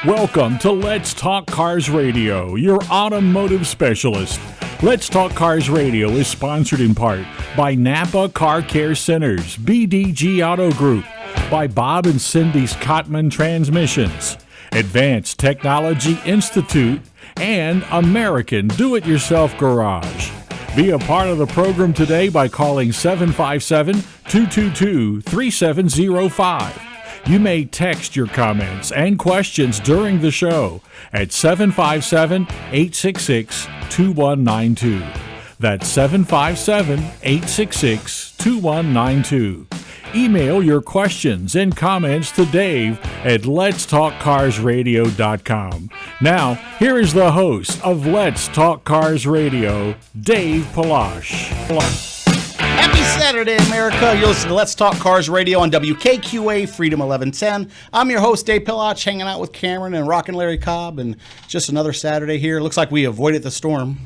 Welcome to Let's Talk Cars Radio, your automotive specialist. Let's Talk Cars Radio is sponsored in part by Napa Car Care Centers, BDG Auto Group, by Bob and Cindy's Cotman Transmissions, Advanced Technology Institute, and American Do-It-Yourself Garage. Be a part of the program today by calling 757-222-3705. You may text your comments and questions during the show at 757-866-2192. That's 757-866-2192. Email your questions and comments to Dave at letstalkcarsradio.com. Now, here is the host of Let's Talk Cars Radio, Dave Palash. Happy Saturday, America. You're listening to Let's Talk Cars Radio on WKQA Freedom 1110. I'm your host, Dave Palash, hanging out with Cameron and Rockin' Larry Cobb, and just another Saturday here. Looks like we avoided the storm.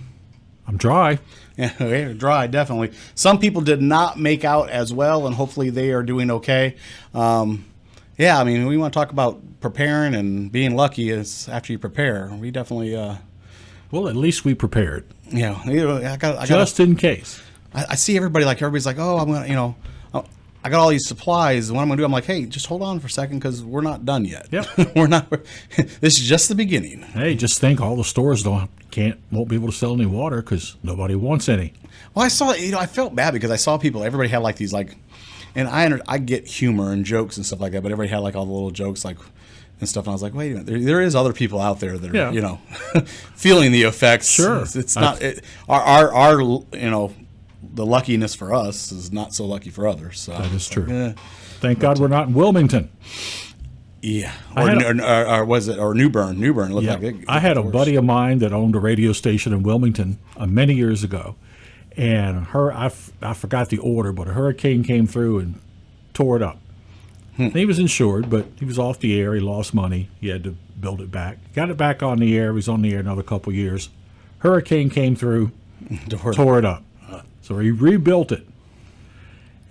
I'm dry. Yeah, we're dry, definitely. Some people did not make out as well, and hopefully they are doing okay. Yeah, I mean, we want to talk about preparing and being lucky is after you prepare. We definitely... Well, at least we prepared. Yeah, I got just in case. I see everybody's like, oh, I'm gonna, I got all these supplies. And what I'm gonna do? I'm like, hey, just hold on for a second because we're not done yet. Yep. We're not. This is just the beginning. Hey, just think, all the stores won't be able to sell any water because nobody wants any. Well, I saw, I felt bad because I saw people. Everybody had like these and I get humor and jokes and stuff like that, but everybody had like all the little jokes and stuff. And I was like, wait a minute, there is other people out there that are feeling the effects. Sure, it's not our the luckiness for us is not so lucky for others. So. That is true. Thank God we're not in Wilmington. Yeah, or was it New Bern? New Bern looked like it. I had a buddy of mine that owned a radio station in Wilmington many years ago, and I forgot the order, but a hurricane came through and tore it up. He was insured, but he was off the air. He lost money. He had to build it back. Got it back on the air. He was on the air another couple years. Hurricane came through, tore it up. So he rebuilt it.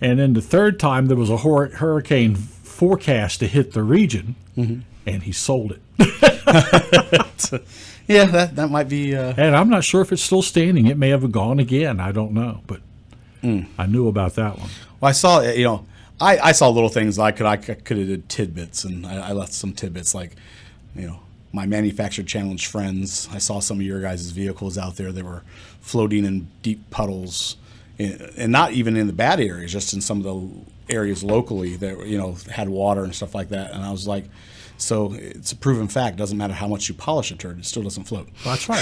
And then the third time there was a hurricane forecast to hit the region, and he sold it. Yeah, that might be... And I'm not sure if it's still standing. It may have gone again. I don't know. But I knew about that one. Well, I saw, I saw little things like I could have did tidbits, and I left some tidbits like, my manufactured challenge friends. I saw some of your guys' vehicles out there that were floating in deep puddles, and not even in the bad areas, just in some of the areas locally that had water and stuff like that. And I was like, so it's a proven fact. Doesn't matter how much you polish a turd, it still doesn't float. That's right.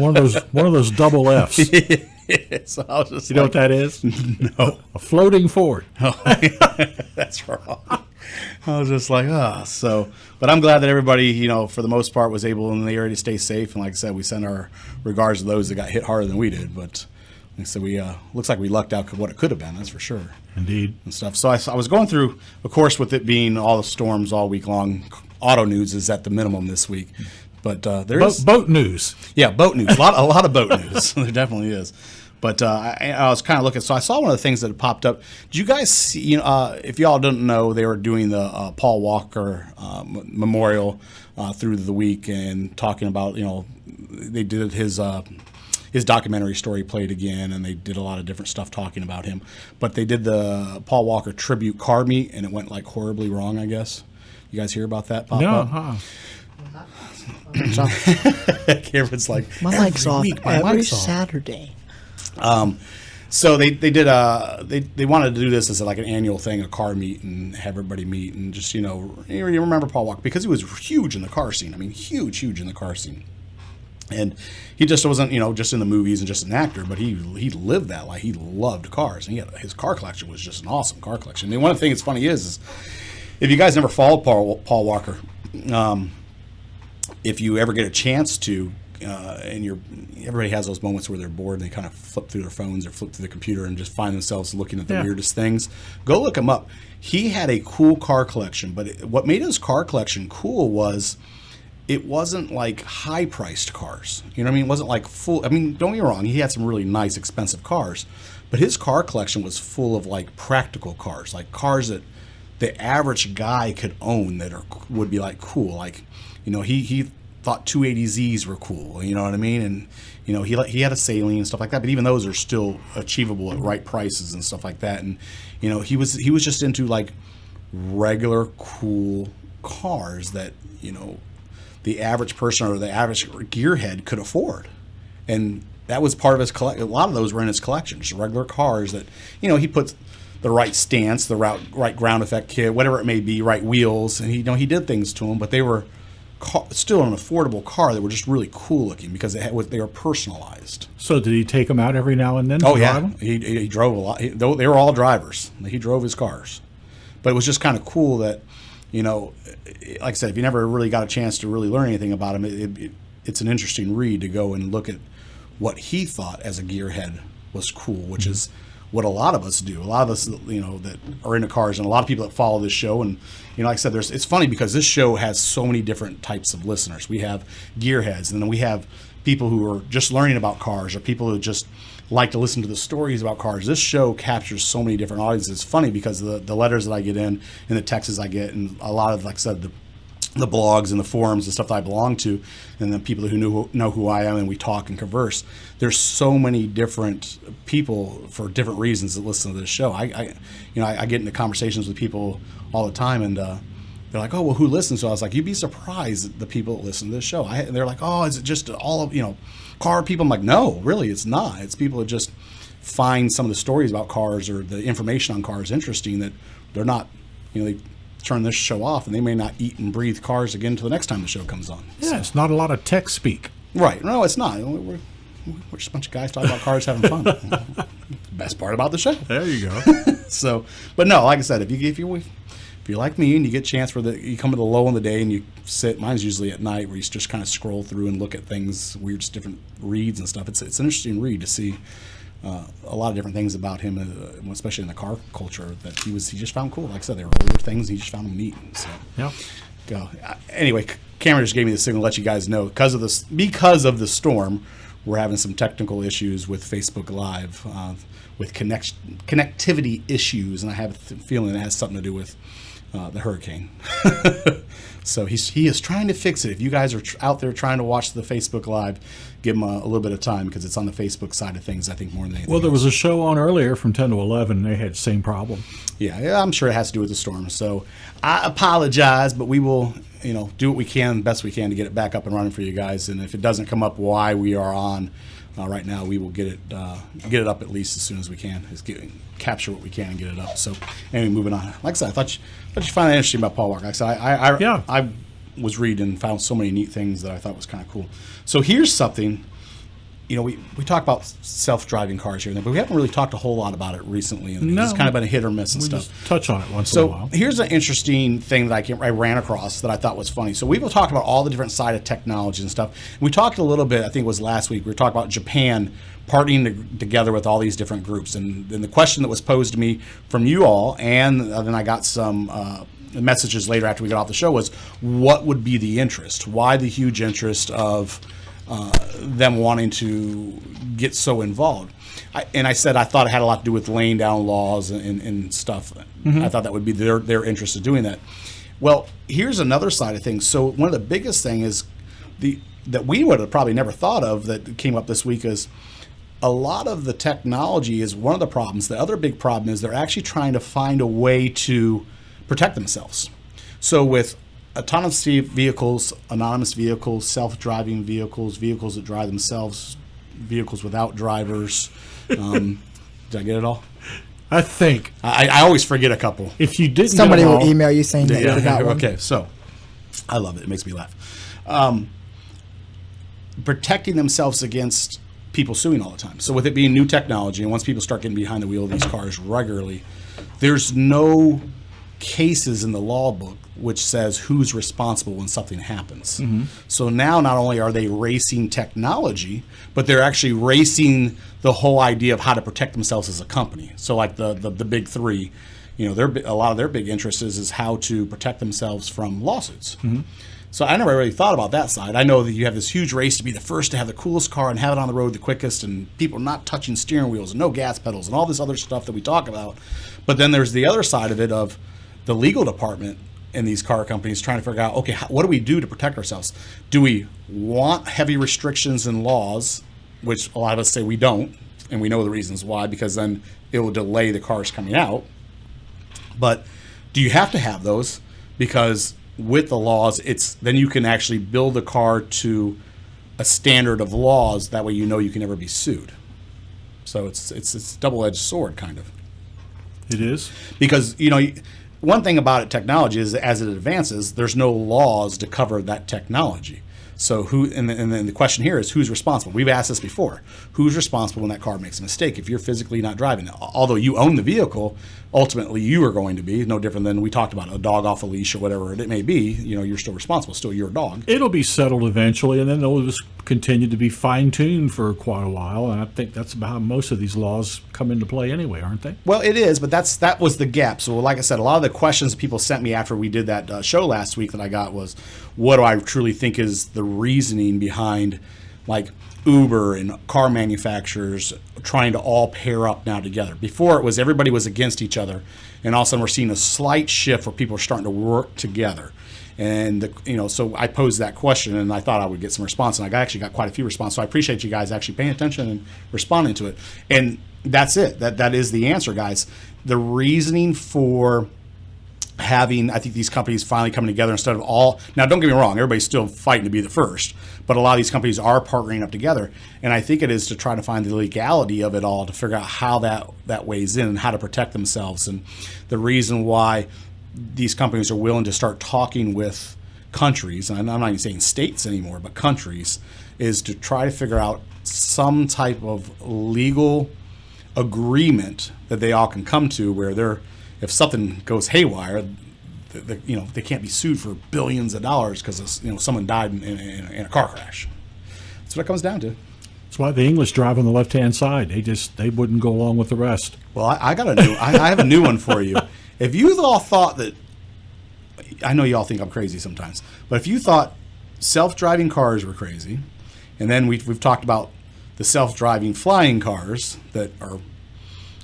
one of those double Fs. So I was just know what that is? No, a floating Ford. Oh, that's wrong. I was just like, but I'm glad that everybody, for the most part, was able in the area to stay safe. And like I said, we send our regards to those that got hit harder than we did. But like I said, we looks like we lucked out what it could have been. That's for sure. Indeed. And stuff. So I was going through, of course, with it being all the storms all week long, auto news is at the minimum this week. But there's boat news. Yeah, boat news. A lot of boat news. There definitely is. But I was kind of looking. So I saw one of the things that had popped up. Did you guys see, if y'all don't know, they were doing the Paul Walker memorial through the week and talking about, they did his documentary story played again, and they did a lot of different stuff talking about him. But they did the Paul Walker tribute car meet, and it went like horribly wrong, I guess. You guys hear about that pop up? No, Cameron's like, my mic's off every mic's off. Saturday. So they did they wanted to do this as like an annual thing, a car meet, and have everybody meet and just you remember Paul Walker because he was huge in the car scene. I mean, huge in the car scene, and he just wasn't just in the movies and just an actor, but he lived that life. He loved cars, and his car collection was just an awesome car collection. And one of the things that's funny is if you guys never followed Paul Walker, if you ever get a chance to. And everybody has those moments where they're bored and they kind of flip through their phones or flip through the computer and just find themselves looking at the weirdest things. Go look him up. He had a cool car collection, but what made his car collection cool was it wasn't like high-priced cars. You know what I mean? It wasn't like full. I mean, don't get me wrong. He had some really nice, expensive cars, but his car collection was full of like practical cars, like cars that the average guy could own that would be like cool. Like, he thought 280Zs were cool. You know what I mean? And he had a Saline and stuff like that. But even those are still achievable at right prices and stuff like that. And he was just into like regular cool cars that the average person or the average gearhead could afford. And that was part of his collection. A lot of those were in his collection, just regular cars that, he puts the right stance, the right ground effect kit, whatever it may be, right wheels, and he did things to them, but they were still an affordable car that were just really cool looking because they were personalized. So did he take them out every now and then? Oh yeah, he drove a lot. They were all drivers. He drove his cars, but it was just kind of cool that, like I said, if you never really got a chance to really learn anything about him, it's an interesting read to go and look at what he thought as a gearhead was cool, which is what a lot of us do. A lot of us, that are into cars, and a lot of people that follow this show. And, like I said, it's funny because this show has so many different types of listeners. We have gearheads, and then we have people who are just learning about cars, or people who just like to listen to the stories about cars. This show captures so many different audiences. It's funny because the letters that I get in and the texts I get, and a lot of, like I said, the blogs and the forums and stuff that I belong to, and the people who know who I am, and we talk and converse. There's so many different people for different reasons that listen to this show. I get into conversations with people all the time, and they're like, "Oh, well, who listens?" So I was like, "You'd be surprised at the people that listen to this show." They're like, "Oh, is it just all of car people?" I'm like, "No, really, it's not. It's people that just find some of the stories about cars or the information on cars interesting that they're not, they turn this show off and they may not eat and breathe cars again until the next time the show comes on." Yeah, so it's not a lot of tech speak. Right. No, it's not. We're just a bunch of guys talking about cars having fun. Best part about the show. There you go. So, but no, like I said, if you're like me and you get a chance you come to the low in the day and you sit, mine's usually at night, where you just kind of scroll through and look at things, weird, different reads and stuff. It's an interesting read to see a lot of different things about him, especially in the car culture, that he just found cool. Like I said, they were older things, and he just found them neat. So, yeah. Go. Anyway, Cameron just gave me the signal to let you guys know because of the storm, we're having some technical issues with Facebook Live, with connectivity issues, and I have a feeling it has something to do with the hurricane. So he is trying to fix it. If you guys are out there trying to watch the Facebook Live, give him a little bit of time because it's on the Facebook side of things, I think, more than anything. Well, there was a show on earlier from 10 to 11, and they had the same problem. Yeah, I'm sure it has to do with the storm. So I apologize, but we will, do what we can, best we can, to get it back up and running for you guys. And if it doesn't come up why we are on right now, we will get it up at least as soon as we can. Capture what we can and get it up. So anyway, moving on. Like I said, I thought you find that interesting about Paul Walker. Like I said, I was reading and found so many neat things that I thought was kind of cool. So here's something. We talk about self-driving cars here, but we haven't really talked a whole lot about it recently. And it's kind of been a hit or miss and stuff. Just touch on it once in a while. So here's an interesting thing that I ran across that I thought was funny. So we will talk about all the different side of technology and stuff. And we talked a little bit, I think it was last week, we were talking about Japan partnering together with all these different groups. And then the question that was posed to me from you all, and then I got some messages later after we got off the show, was what would be the interest? Why the huge interest of them wanting to get so involved? I said I thought it had a lot to do with laying down laws and stuff. Mm-hmm. I thought that would be their interest in doing that. Well, here's another side of things. So one of the biggest thing is that we would have probably never thought of that came up this week is a lot of the technology is one of the problems. The other big problem is they're actually trying to find a way to protect themselves. So with autonomous vehicles, self-driving vehicles, vehicles that drive themselves, vehicles without drivers. Did I get it all? I think. I always forget a couple. If you didn't, somebody will email you saying that you forgot one. Okay, so I love it. It makes me laugh. Protecting themselves against people suing all the time. So with it being new technology, and once people start getting behind the wheel of these cars regularly, there's no cases in the law book which says who's responsible when something happens. Mm-hmm. So now not only are they racing technology, but they're actually racing the whole idea of how to protect themselves as a company. So like the big three, a lot of their big interest is how to protect themselves from lawsuits. Mm-hmm. So I never really thought about that side. I know that you have this huge race to be the first to have the coolest car and have it on the road the quickest, and people not touching steering wheels and no gas pedals and all this other stuff that we talk about. But then there's the other side of it of the legal department in these car companies trying to figure out, okay, what do we do to protect ourselves? Do we want heavy restrictions and laws, which a lot of us say we don't, and we know the reasons why, because then it will delay the cars coming out. But do you have to have those? Because with the laws, then you can actually build a car to a standard of laws. That way, you know you can never be sued. So it's a double-edged sword, kind of. It is. Because one thing about it, technology, is as it advances, there's no laws to cover that technology. So and then the question here is, who's responsible? We've asked this before. Who's responsible when that car makes a mistake? If you're physically not driving it, although you own the vehicle, ultimately you are going to be no different than we talked about, a dog off a leash or whatever it may be. You're still responsible. Still your dog. It'll be settled eventually, and then they'll just continue to be fine-tuned for quite a while. And I think that's about how most of these laws come into play anyway, aren't they? Well, it is, but that was the gap. So like I said, a lot of the questions people sent me after we did that show last week that I got was, what do I truly think is the reasoning behind, like, Uber and car manufacturers trying to all pair up now together? Before, it was everybody was against each other, and all of a sudden we're seeing a slight shift where people are starting to work together. And so I posed that question, and I thought I would get some response, and I actually got quite a few responses. So I appreciate you guys actually paying attention and responding to it. And that's it. That is the answer, guys. The reasoning for having, I think, these companies finally coming together instead of all. Now, don't get me wrong, everybody's still fighting to be the first, but a lot of these companies are partnering up together, and I think it is to try to find the legality of it all, to figure out how that weighs in and how to protect themselves. And the reason why these companies are willing to start talking with countries, and I'm not even saying states anymore, but countries, is to try to figure out some type of legal agreement that they all can come to, where if something goes haywire, they can't be sued for billions of dollars because someone died in a car crash. That's what it comes down to. That's why the English drive on the left-hand side. They wouldn't go along with the rest. Well, I have a new one for you. If you all thought that, I know you all think I'm crazy sometimes, but if you thought self-driving cars were crazy, and then we've talked about the self-driving flying cars that are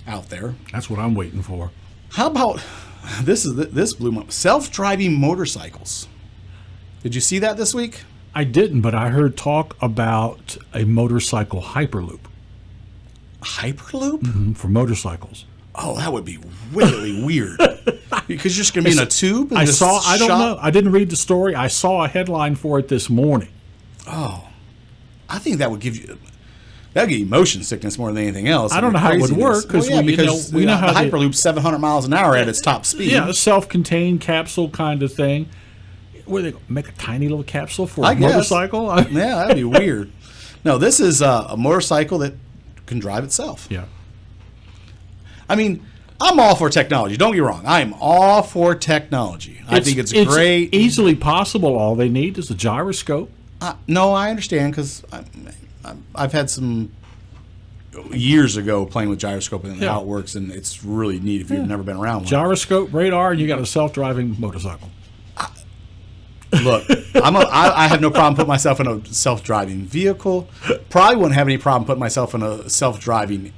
out there. That's what I'm waiting for. How about this blew my self-driving motorcycles? Did you see that this week? I didn't, but I heard talk about a motorcycle hyperloop. Hyperloop? For motorcycles. Oh, that would be really weird. Because you're just going to be in a tube? And I don't know. I didn't read the story. I saw a headline for it this morning. Oh, I think that would give you motion sickness more than anything else. I don't know how it would work because we know how the Hyperloop's 700 miles an hour at its top speed. Yeah, a self-contained capsule kind of thing. Where they make a tiny little capsule for a motorcycle? Yeah, that'd be weird. No, this is a motorcycle that can drive itself. Yeah. I mean, I'm all for technology. Don't get me wrong. I am all for technology. I think it's great. It's easily possible. All they need is a gyroscope. No, I understand, because I've had some years ago playing with gyroscope and how it works, and it's really neat if you've never been around one. Gyroscope, radar, and you got a self-driving motorcycle. Look, I have no problem putting myself in a self-driving vehicle. Probably wouldn't have any problem putting myself in a self-driving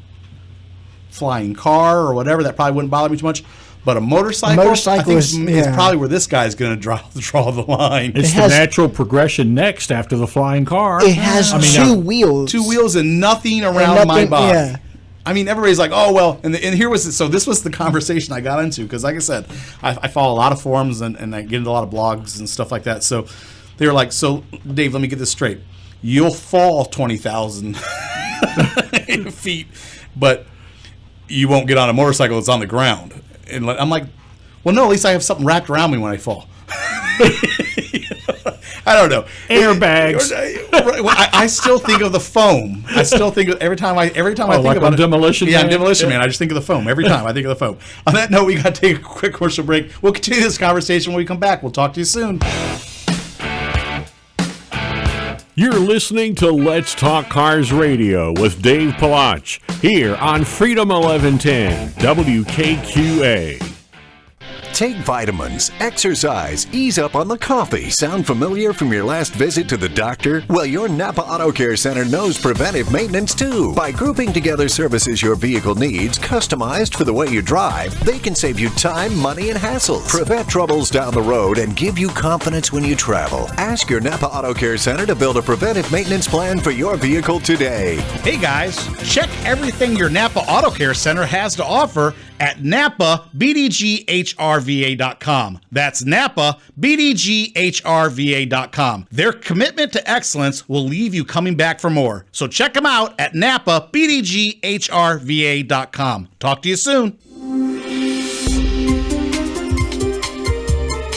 flying car or whatever. That probably wouldn't bother me too much. But a motorcycle I think is probably where this guy's going to draw the line. It's the natural progression next after the flying car. It has two wheels. 2 wheels and nothing around my body. Yeah. I mean, everybody's like, oh, well, and here was so this was the conversation I got into, because, like I said, I follow a lot of forums and I get into a lot of blogs and stuff like that. So they were like, so, Dave, let me get this straight. You'll fall 20,000 feet, but you won't get on a motorcycle that's on the ground. And I'm like, well, no, at least I have something wrapped around me when I fall. I don't know. Airbags. I still think of the foam. I still think of every time I think about it. Demolition Man? Yeah, Demolition Man. I just think of the foam every time I think of the foam. On that note, we got to take a quick commercial break. We'll continue this conversation when we come back. We'll talk to you soon. You're listening to Let's Talk Cars Radio with Dave Palach here on Freedom 1110 WKQA. Take vitamins, exercise, ease up on the coffee. Sound familiar from your last visit to the doctor? Well, your Napa Auto Care Center knows preventive maintenance too. By grouping together services your vehicle needs, customized for the way you drive, they can save you time, money, and hassles. Prevent troubles down the road and give you confidence when you travel. Ask your Napa Auto Care Center to build a preventive maintenance plan for your vehicle today. Hey guys, check everything your Napa Auto Care Center has to offer at NapaBDGHRVA.com. That's NapaBDGHRVA.com. Their commitment to excellence will leave you coming back for more. So check them out at NapaBDGHRVA.com. Talk to you soon.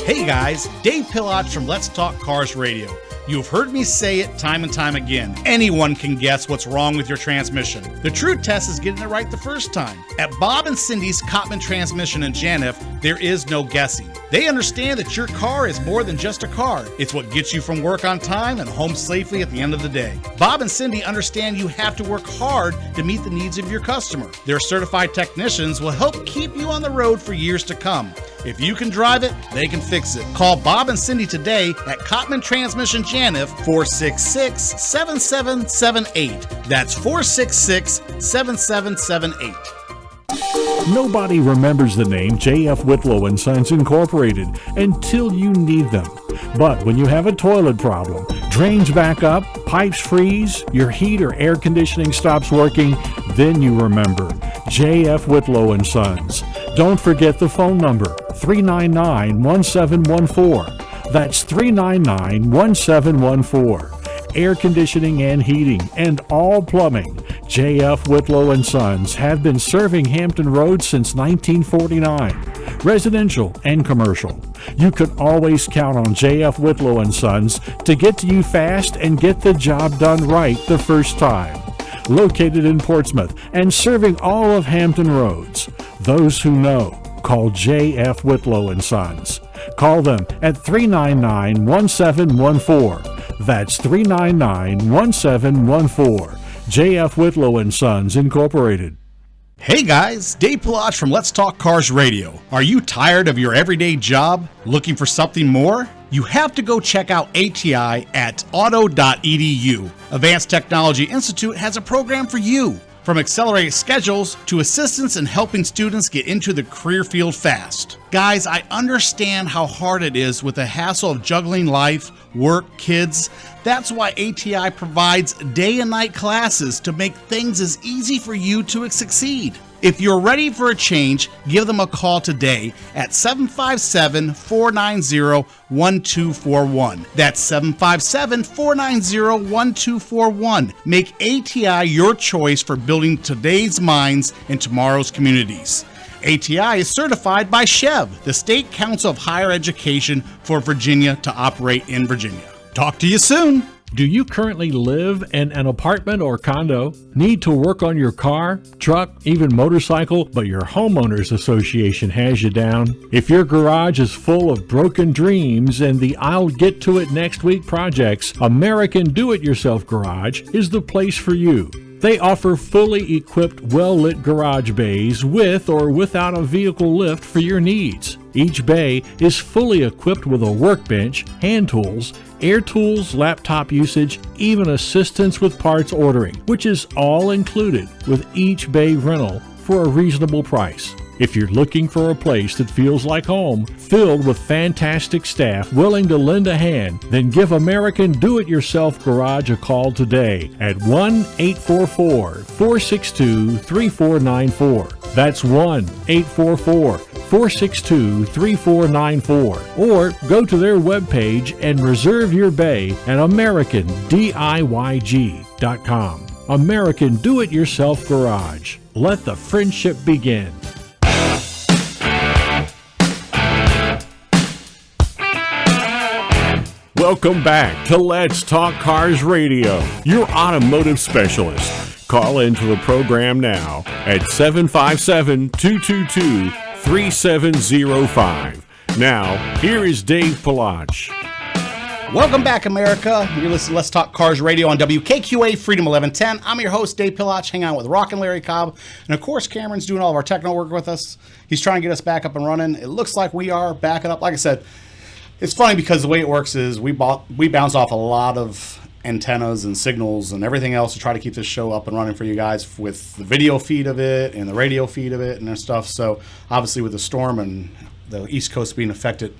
Hey guys, Dave Pilach from Let's Talk Cars Radio. You've heard me say it time and time again. Anyone can guess what's wrong with your transmission. The true test is getting it right the first time. At Bob and Cindy's Cottman Transmission in Janif, there is no guessing. They understand that your car is more than just a car. It's what gets you from work on time and home safely at the end of the day. Bob and Cindy understand you have to work hard to meet the needs of your customer. Their certified technicians will help keep you on the road for years to come. If you can drive it, they can fix it. Call Bob and Cindy today at Cottman Transmission Janif, 466-7778. That's 466-7778. Nobody remembers the name J.F. Whitlow and Sons Incorporated until you need them. But when you have a toilet problem, drains back up, pipes freeze, your heat or air conditioning stops working, then you remember J.F. Whitlow and Sons. Don't forget the phone number, 399-1714. That's 399-1714. Air conditioning and heating, and all plumbing. J.F. Whitlow and Sons have been serving Hampton Roads since 1949, residential and commercial. You can always count on J.F. Whitlow and Sons to get to you fast and get the job done right the first time. Located in Portsmouth and serving all of Hampton Roads. Those who know, call J.F. Whitlow and Sons. Call them at 399-1714. That's 399-1714. J.F. Whitlow and Sons Incorporated. Hey guys, Dave Pilach from Let's Talk Cars Radio. Are you tired of your everyday job? Looking for something more? You have to go check out ATI at auto.edu. Advanced Technology Institute has a program for you. From accelerated schedules to assistance in helping students get into the career field fast. Guys, I understand how hard it is with the hassle of juggling life, work, kids. That's why ATI provides day and night classes to make things as easy for you to succeed. If you're ready for a change, give them a call today at 757-490-1241. That's 757-490-1241. Make ATI your choice for building today's minds and tomorrow's communities. ATI is certified by SCHEV, the State Council of Higher Education for Virginia, to operate in Virginia. Talk to you soon. Do you currently live in an apartment or condo? Need to work on your car, truck, even motorcycle, but your homeowners association has you down? If your garage is full of broken dreams and the I'll get to it next week projects, American Do-It-Yourself Garage is the place for you. They offer fully equipped, well-lit garage bays with or without a vehicle lift for your needs. Each bay is fully equipped with a workbench, hand tools, air tools, laptop usage, even assistance with parts ordering, which is all included with each bay rental for a reasonable price. If you're looking for a place that feels like home, filled with fantastic staff willing to lend a hand, then give American Do-It-Yourself Garage a call today at 1-844-462-3494. That's 1-844-462-3494. Or go to their webpage and reserve your bay at AmericanDIYG.com. American Do-It-Yourself Garage. Let the friendship begin. Welcome back to Let's Talk Cars Radio, your automotive specialist. Call into the program now at 757-222-3705. Now, here is Dave Pilach. Welcome back, America. You're listening to Let's Talk Cars Radio on WKQA Freedom 1110. I'm your host, Dave Pilach, hanging out with Rock and Larry Cobb. And of course, Cameron's doing all of our technical work with us. He's trying to get us back up and running. It looks like we are backing up. Like I said, it's funny because the way it works is we bounce off a lot of antennas and signals and everything else to try to keep this show up and running for you guys with the video feed of it and the radio feed of it and stuff. So obviously with the storm and the East Coast being affected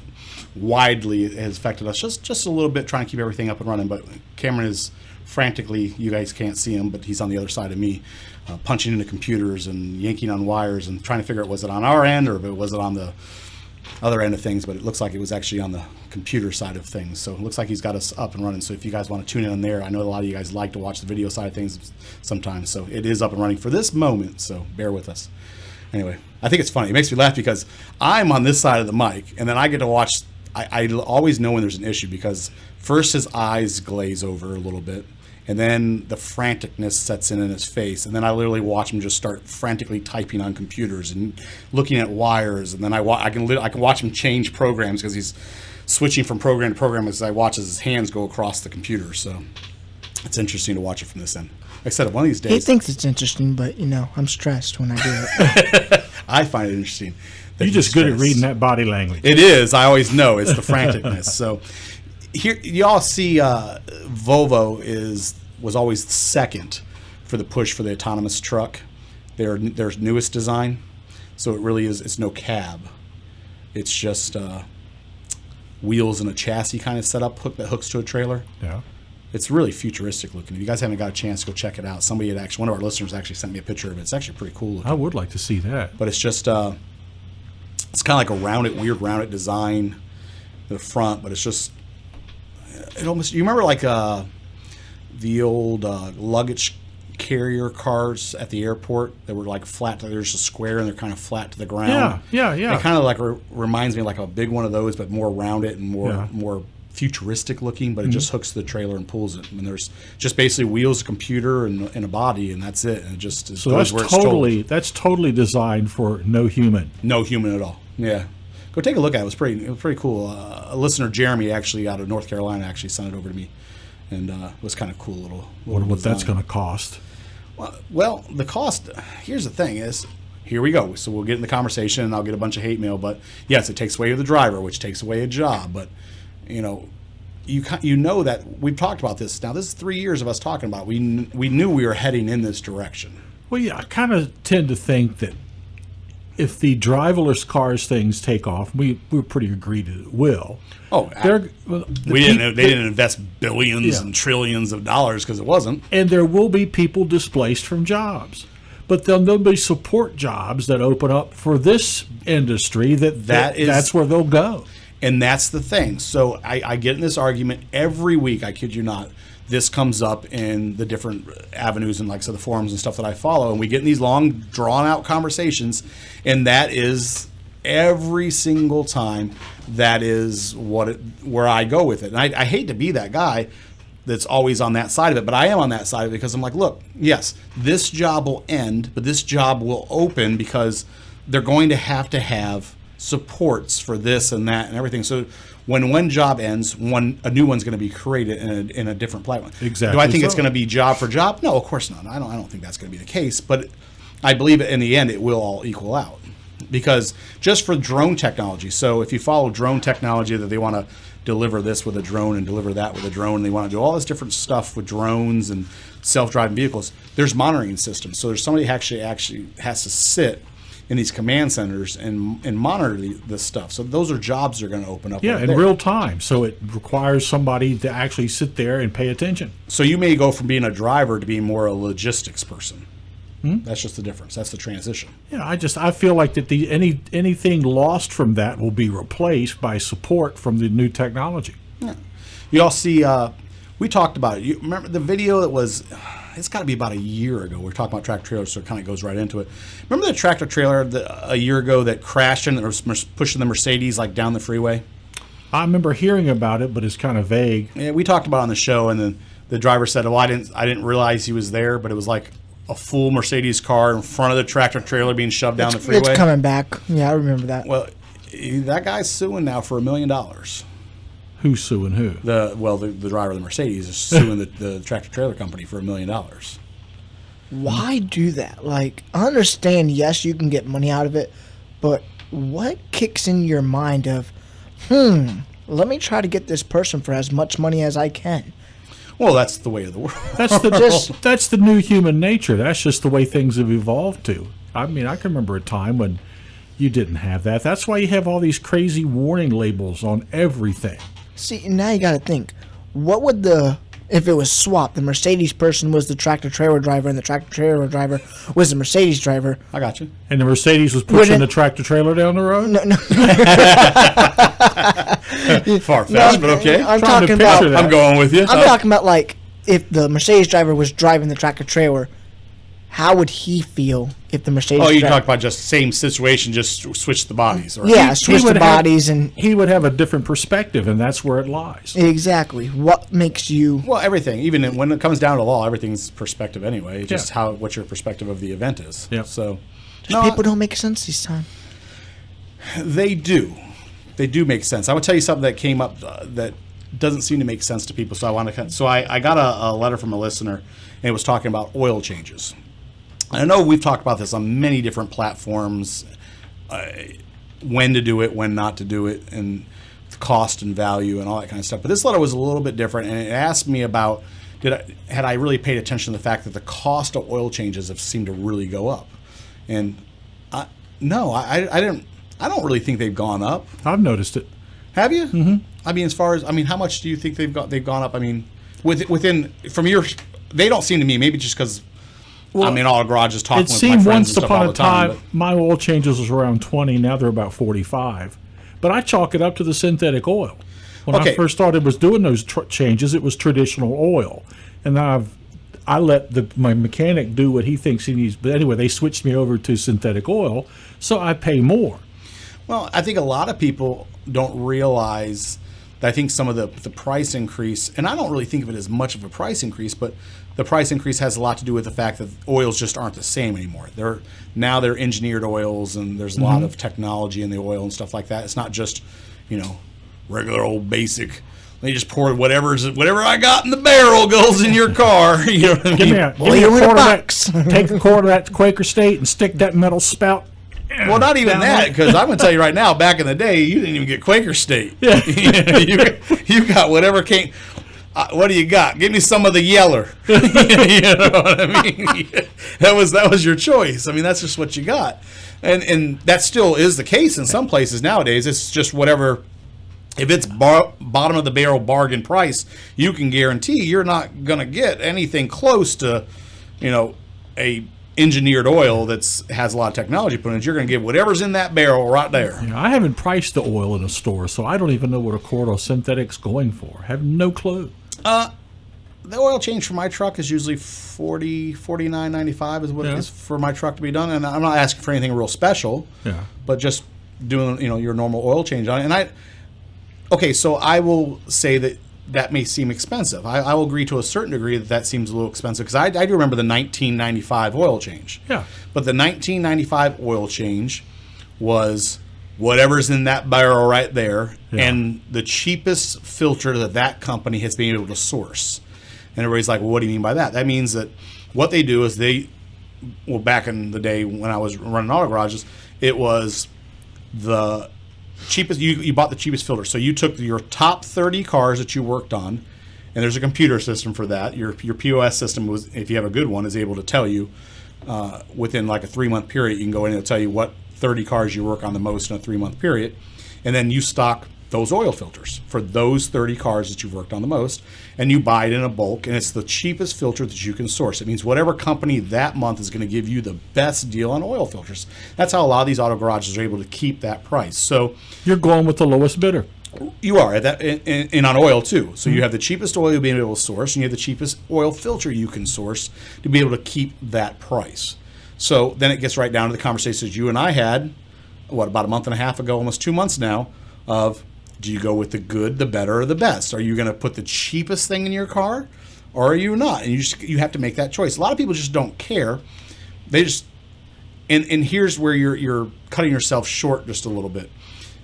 widely, it has affected us just a little bit, trying to keep everything up and running. But Cameron is frantically, you guys can't see him, but he's on the other side of me, punching into computers and yanking on wires and trying to figure out, was it on our end or was it on the other end of things? But it looks like it was actually on the computer side of things. So it looks like he's got us up and running. So if you guys want to tune in on there, I know a lot of you guys like to watch the video side of things sometimes. So it is up and running for this moment. So bear with us. Anyway, I think it's funny. It makes me laugh because I'm on this side of the mic and then I get to watch. I always know when there's an issue because first his eyes glaze over a little bit and then the franticness sets in his face. And then I literally watch him just start frantically typing on computers and looking at wires. And then I can watch him change programs because he's switching from program to program as I watch as his hands go across the computer. So it's interesting to watch it from this end. Like I said, one of these days. He thinks it's interesting, but, I'm stressed when I do it. I find it interesting. You're just good at reading that body language. It is. I always know. It's the franticness. So here, y'all see Volvo was always second for the push for the autonomous truck. Their newest design. So it really is. It's no cab. It's just wheels and a chassis kind of setup that hooks to a trailer. Yeah. It's really futuristic looking. If you guys haven't got a chance, go check it out. One of our listeners actually sent me a picture of it. It's actually pretty cool looking. I would like to see that. But it's just, it's kind of like weird rounded design in the front, but it's just, you remember like the old luggage carrier cars at the airport that were like flat, they're just a square and they're kind of flat to the ground. Yeah. It kind of like reminds me of like a big one of those, but more rounded and more futuristic looking, but it just hooks to the trailer and pulls it. And there's just basically wheels, a computer, and a body, and that's it. And it just so that's totally designed for no human. No human at all. Yeah, go take a look at it. It was pretty cool. A listener, Jeremy, actually out of North Carolina, actually sent it over to me, and it was kind of cool little. Wonder what that's going to cost. Well, the cost. Here's the thing: is here we go. So we'll get in the conversation, and I'll get a bunch of hate mail. But yes, it takes away the driver, which takes away a job, but. You know that we've talked about this. Now, this is 3 years of us talking about it. We knew we were heading in this direction. Well, yeah, I kind of tend to think that if the driverless cars things take off, we're pretty agreed that it will. Oh, they didn't invest billions and trillions of dollars because it wasn't. And there will be people displaced from jobs. But there'll be support jobs that open up for this industry that's where they'll go. And that's the thing. So I get in this argument every week. I kid you not. This comes up in the different avenues and like so the forums and stuff that I follow. And we get in these long, drawn-out conversations. And that is every single time. That is where I go with it. And I hate to be that guy that's always on that side of it. But I am on that side of it because I'm like, look, yes, this job will end. But this job will open because they're going to have supports for this and that and everything. So when one job ends, a new one's going to be created in a different platform. Exactly. Do I think it's going to be job for job? No, of course not. I don't think that's going to be the case. But I believe in the end it will all equal out. Because just for drone technology, so if you follow drone technology that they want to deliver this with a drone and deliver that with a drone, and they want to do all this different stuff with drones and self-driving vehicles, there's monitoring systems. So there's somebody who actually has to sit in these command centers and monitor this stuff. So those are jobs that are going to open up. Yeah, in real time. So it requires somebody to actually sit there and pay attention. So you may go from being a driver to being more a logistics person. That's just the difference. That's the transition. Yeah, I feel like that anything lost from that will be replaced by support from the new technology. Yeah. You all see, we talked about it. You remember the video that was... It's got to be about a year ago. We're talking about tractor trailers, so it kind of goes right into it. Remember the tractor trailer a year ago that crashed and was pushing the Mercedes like down the freeway? I remember hearing about it, but it's kind of vague. Yeah, we talked about it on the show, and then the driver said, "Oh, I didn't realize he was there," but it was like a full Mercedes car in front of the tractor trailer being shoved down the freeway. It's coming back. Yeah, I remember that. Well, that guy's suing now for $1 million. Who's suing who? The driver of the Mercedes is suing the tractor trailer company for $1 million. Why do that? Like, I understand, yes, you can get money out of it, but what kicks in your mind of, let me try to get this person for as much money as I can? Well, that's the way of the world. That's the new human nature. That's just the way things have evolved to. I mean, I can remember a time when you didn't have that. That's why you have all these crazy warning labels on everything. See, now you got to think, what would if it was swapped, the Mercedes person was the tractor trailer driver and the tractor trailer driver was the Mercedes driver. I got you. And the Mercedes was pushing the tractor trailer down the road? No. Far-fetched, but okay. I'm Trying to talking picture about. that. I'm going with you. I'm talking about, like, if the Mercedes driver was driving the tractor trailer, how would he feel if the Mercedes? Oh, you talk about just same situation, just switch the bodies, right? Yeah, switch the would bodies and he would have a different perspective, and that's where it lies. exactly what makes you. Well, everything, even when it comes down to law, everything's perspective anyway. Just Yeah. what your perspective of the event is. Yeah. So, People don't make sense this time. they do. They do make sense. I would tell you something that came up that doesn't seem to make sense to people. So I got a letter from a listener, and it was talking about oil changes. I know we've talked about this on many different platforms, when to do it, when not to do it, and the cost and value and all that kind of stuff. But this letter was a little bit different, and it asked me about had I really paid attention to the fact that the cost of oil changes have seemed to really go up. And no, I didn't. I don't really think they've gone up. I've noticed it. Have you? Mm-hmm. I mean, how much do you think they've gone up? I mean, within from your, they don't seem to me. Maybe just because I'm in all garages talking It with my seemed friends once and stuff upon all a the time. time my oil changes was around 20. Now they're about 45. But I chalk it up to the synthetic oil. When I Okay. first started was doing those changes, it was traditional oil, and then I let my mechanic do what he thinks he needs. But anyway, they switched me over to synthetic oil, so I pay more. Well, I think a lot of people don't realize that I think some of the price increase, and I don't really think of it as much of a price increase, but the price increase has a lot to do with the fact that oils just aren't the same anymore. They're engineered oils, and there's a lot of technology in the oil and stuff like that. It's not just, regular old basic. They just pour whatever I got in the barrel goes in your car. You know what I mean? Give me a Oil in a quart of box. that. Take a quart of that Quaker State and stick that metal spout. Well, not even that, because I'm going to tell you right now, back in the day, you didn't even get Quaker State. Yeah. you got whatever came. What do you got? Give me some of the Yeller. You know what I mean? That was your choice. I mean, that's just what you got. And that still is the case in some places nowadays. It's just whatever. If it's bottom of the barrel bargain price, you can guarantee you're not going to get anything close to, a engineered oil that's has a lot of technology put in it. You're going to get whatever's in that barrel right there. I haven't priced the oil in a store, so I don't even know what a quart of synthetic's going for. I have no clue. The oil change for my truck is usually $49.95 is what it is for my truck to be done, and I'm not asking for anything real special. Yeah. But just doing your normal oil change on it. And so I will say that may seem expensive. I will agree to a certain degree that seems a little expensive, because I do remember the 1995 oil change. Yeah. But the 1995 oil change was whatever's in that barrel right there, and the cheapest filter that company has been able to source. And everybody's like, well, what do you mean by that? That means that what they do is back in the day when I was running auto garages, it was the cheapest. You bought the cheapest filter. So you took your top 30 cars that you worked on, and there's a computer system for that. Your POS system was, if you have a good one, is able to tell you within like a 3-month period. You can go in and it'll tell you what 30 cars you work on the most in a 3-month period, and then you stock those oil filters for those 30 cars that you've worked on the most, and you buy it in a bulk, and it's the cheapest filter that you can source. It means whatever company that month is going to give you the best deal on oil filters. That's how a lot of these auto garages are able to keep that price. So You're going with the lowest bidder. you are at that, and on oil too. So you have the cheapest oil you'll be able to source, and you have the cheapest oil filter you can source to be able to keep that price. So then it gets right down to the conversations you and I had, about a month and a half ago, almost 2 months now, of do you go with the good, the better, or the best? Are you going to put the cheapest thing in your car, or are you not? And you have to make that choice. A lot of people just don't care. They just, and here's where you're cutting yourself short just a little bit,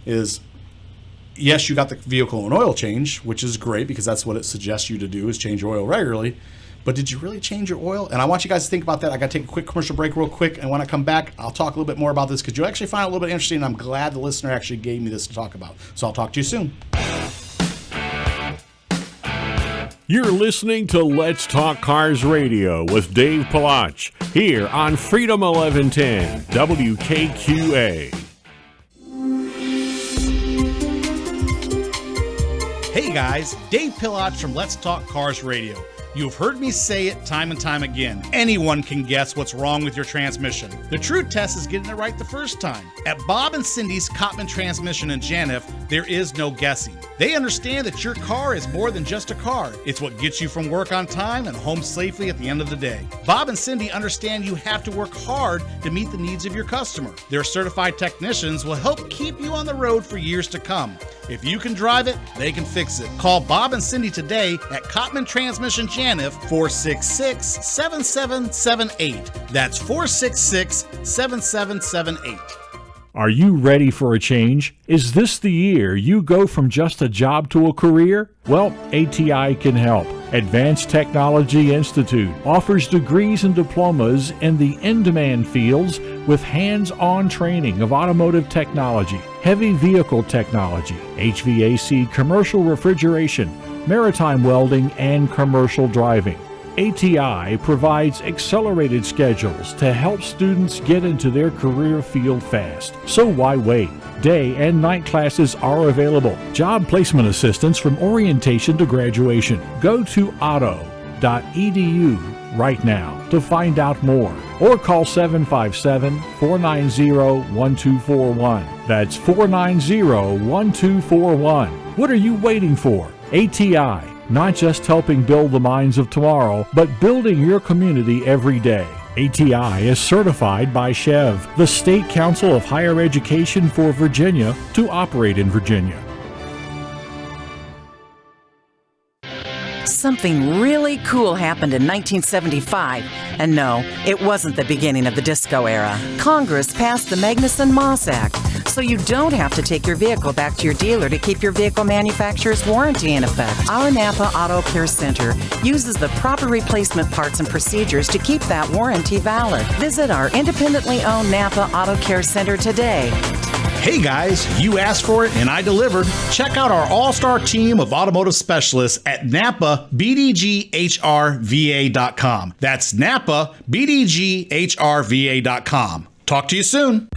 is yes, you got the vehicle and oil change, which is great because that's what it suggests you to do is change your oil regularly. But did you really change your oil? And I want you guys to think about that. I got to take a quick commercial break real quick. And when I come back, I'll talk a little bit more about this because you'll actually find it a little bit interesting. And I'm glad the listener actually gave me this to talk about. So I'll talk to you soon. You're listening to Let's Talk Cars Radio with Dave Palach here on Freedom 1110 WKQA. Hey guys, Dave Palach from Let's Talk Cars Radio. You've heard me say it time and time again. Anyone can guess what's wrong with your transmission. The true test is getting it right the first time. At Bob and Cindy's Cottman Transmission in Janif, there is no guessing. They understand that your car is more than just a car. It's what gets you from work on time and home safely at the end of the day. Bob and Cindy understand you have to work hard to meet the needs of your customer. Their certified technicians will help keep you on the road for years to come. If you can drive it, they can fix it. Call Bob and Cindy today at Cottman Transmission Janif, 466-7778. That's 466-7778. Are you ready for a change? Is this the year you go from just a job to a career? Well, ATI can help. Advanced Technology Institute offers degrees and diplomas in the in-demand fields with hands-on training of automotive technology, heavy vehicle technology, HVAC, commercial refrigeration, maritime welding, and commercial driving. ATI provides accelerated schedules to help students get into their career field fast. So why wait? Day and night classes are available. Job placement assistance from orientation to graduation. Go to auto.edu right now to find out more, or call 757-490-1241. That's 490-1241. What are you waiting for? ATI. Not just helping build the minds of tomorrow, but building your community every day. ATI is certified by SCHEV, the State Council of Higher Education for Virginia, to operate in Virginia. Something really cool happened in 1975. And no, it wasn't the beginning of the disco era. Congress passed the Magnuson-Moss Act, so you don't have to take your vehicle back to your dealer to keep your vehicle manufacturer's warranty in effect. Our Napa Auto Care Center uses the proper replacement parts and procedures to keep that warranty valid. Visit our independently owned Napa Auto Care Center today. Hey guys, you asked for it and I delivered. Check out our all-star team of automotive specialists at NapaBDGHRVA.com. That's NapaBDGHRVA.com. Talk to you soon.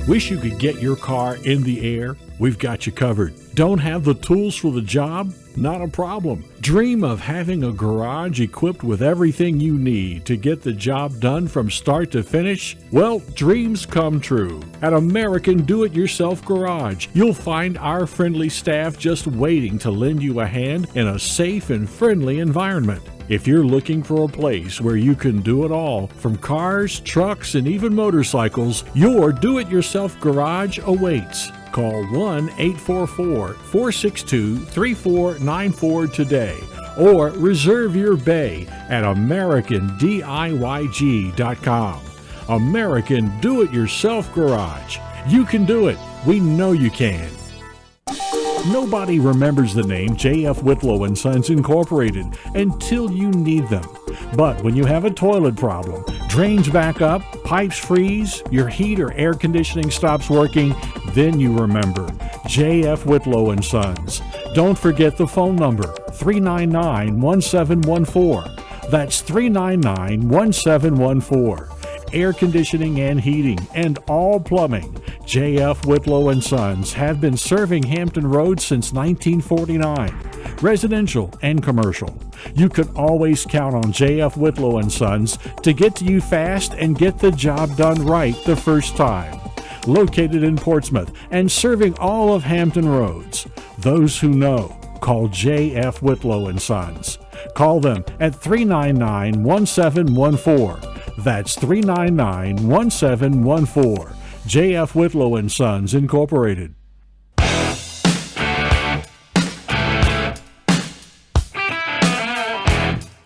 Wish you could get your car in the air? We've got you covered. Don't have the tools for the job? Not a problem. Dream of having a garage equipped with everything you need to get the job done from start to finish? Well, dreams come true. At American Do-It-Yourself Garage, you'll find our friendly staff just waiting to lend you a hand in a safe and friendly environment. If you're looking for a place where you can do it all, from cars, trucks, and even motorcycles, your Do-It-Yourself Garage awaits. Call 1-844-462-3494 today or reserve your bay at AmericanDIYG.com. American Do-It-Yourself Garage. You can do it. We know you can. Nobody remembers the name J.F. Whitlow & Sons Incorporated until you need them. But when you have a toilet problem, drains back up, pipes freeze, your heat or air conditioning stops working, then you remember J.F. Whitlow & Sons. Don't forget the phone number, 399-1714. That's 399-1714. Air conditioning and heating, and all plumbing. J.F. Whitlow & Sons have been serving Hampton Roads since 1949, residential and commercial. You can always count on J.F. Whitlow & Sons to get to you fast and get the job done right the first time. Located in Portsmouth and serving all of Hampton Roads. Those who know, call J.F. Whitlow & Sons. Call them at 399-1714. That's 399-1714. J.F. Whitlow & Sons Incorporated.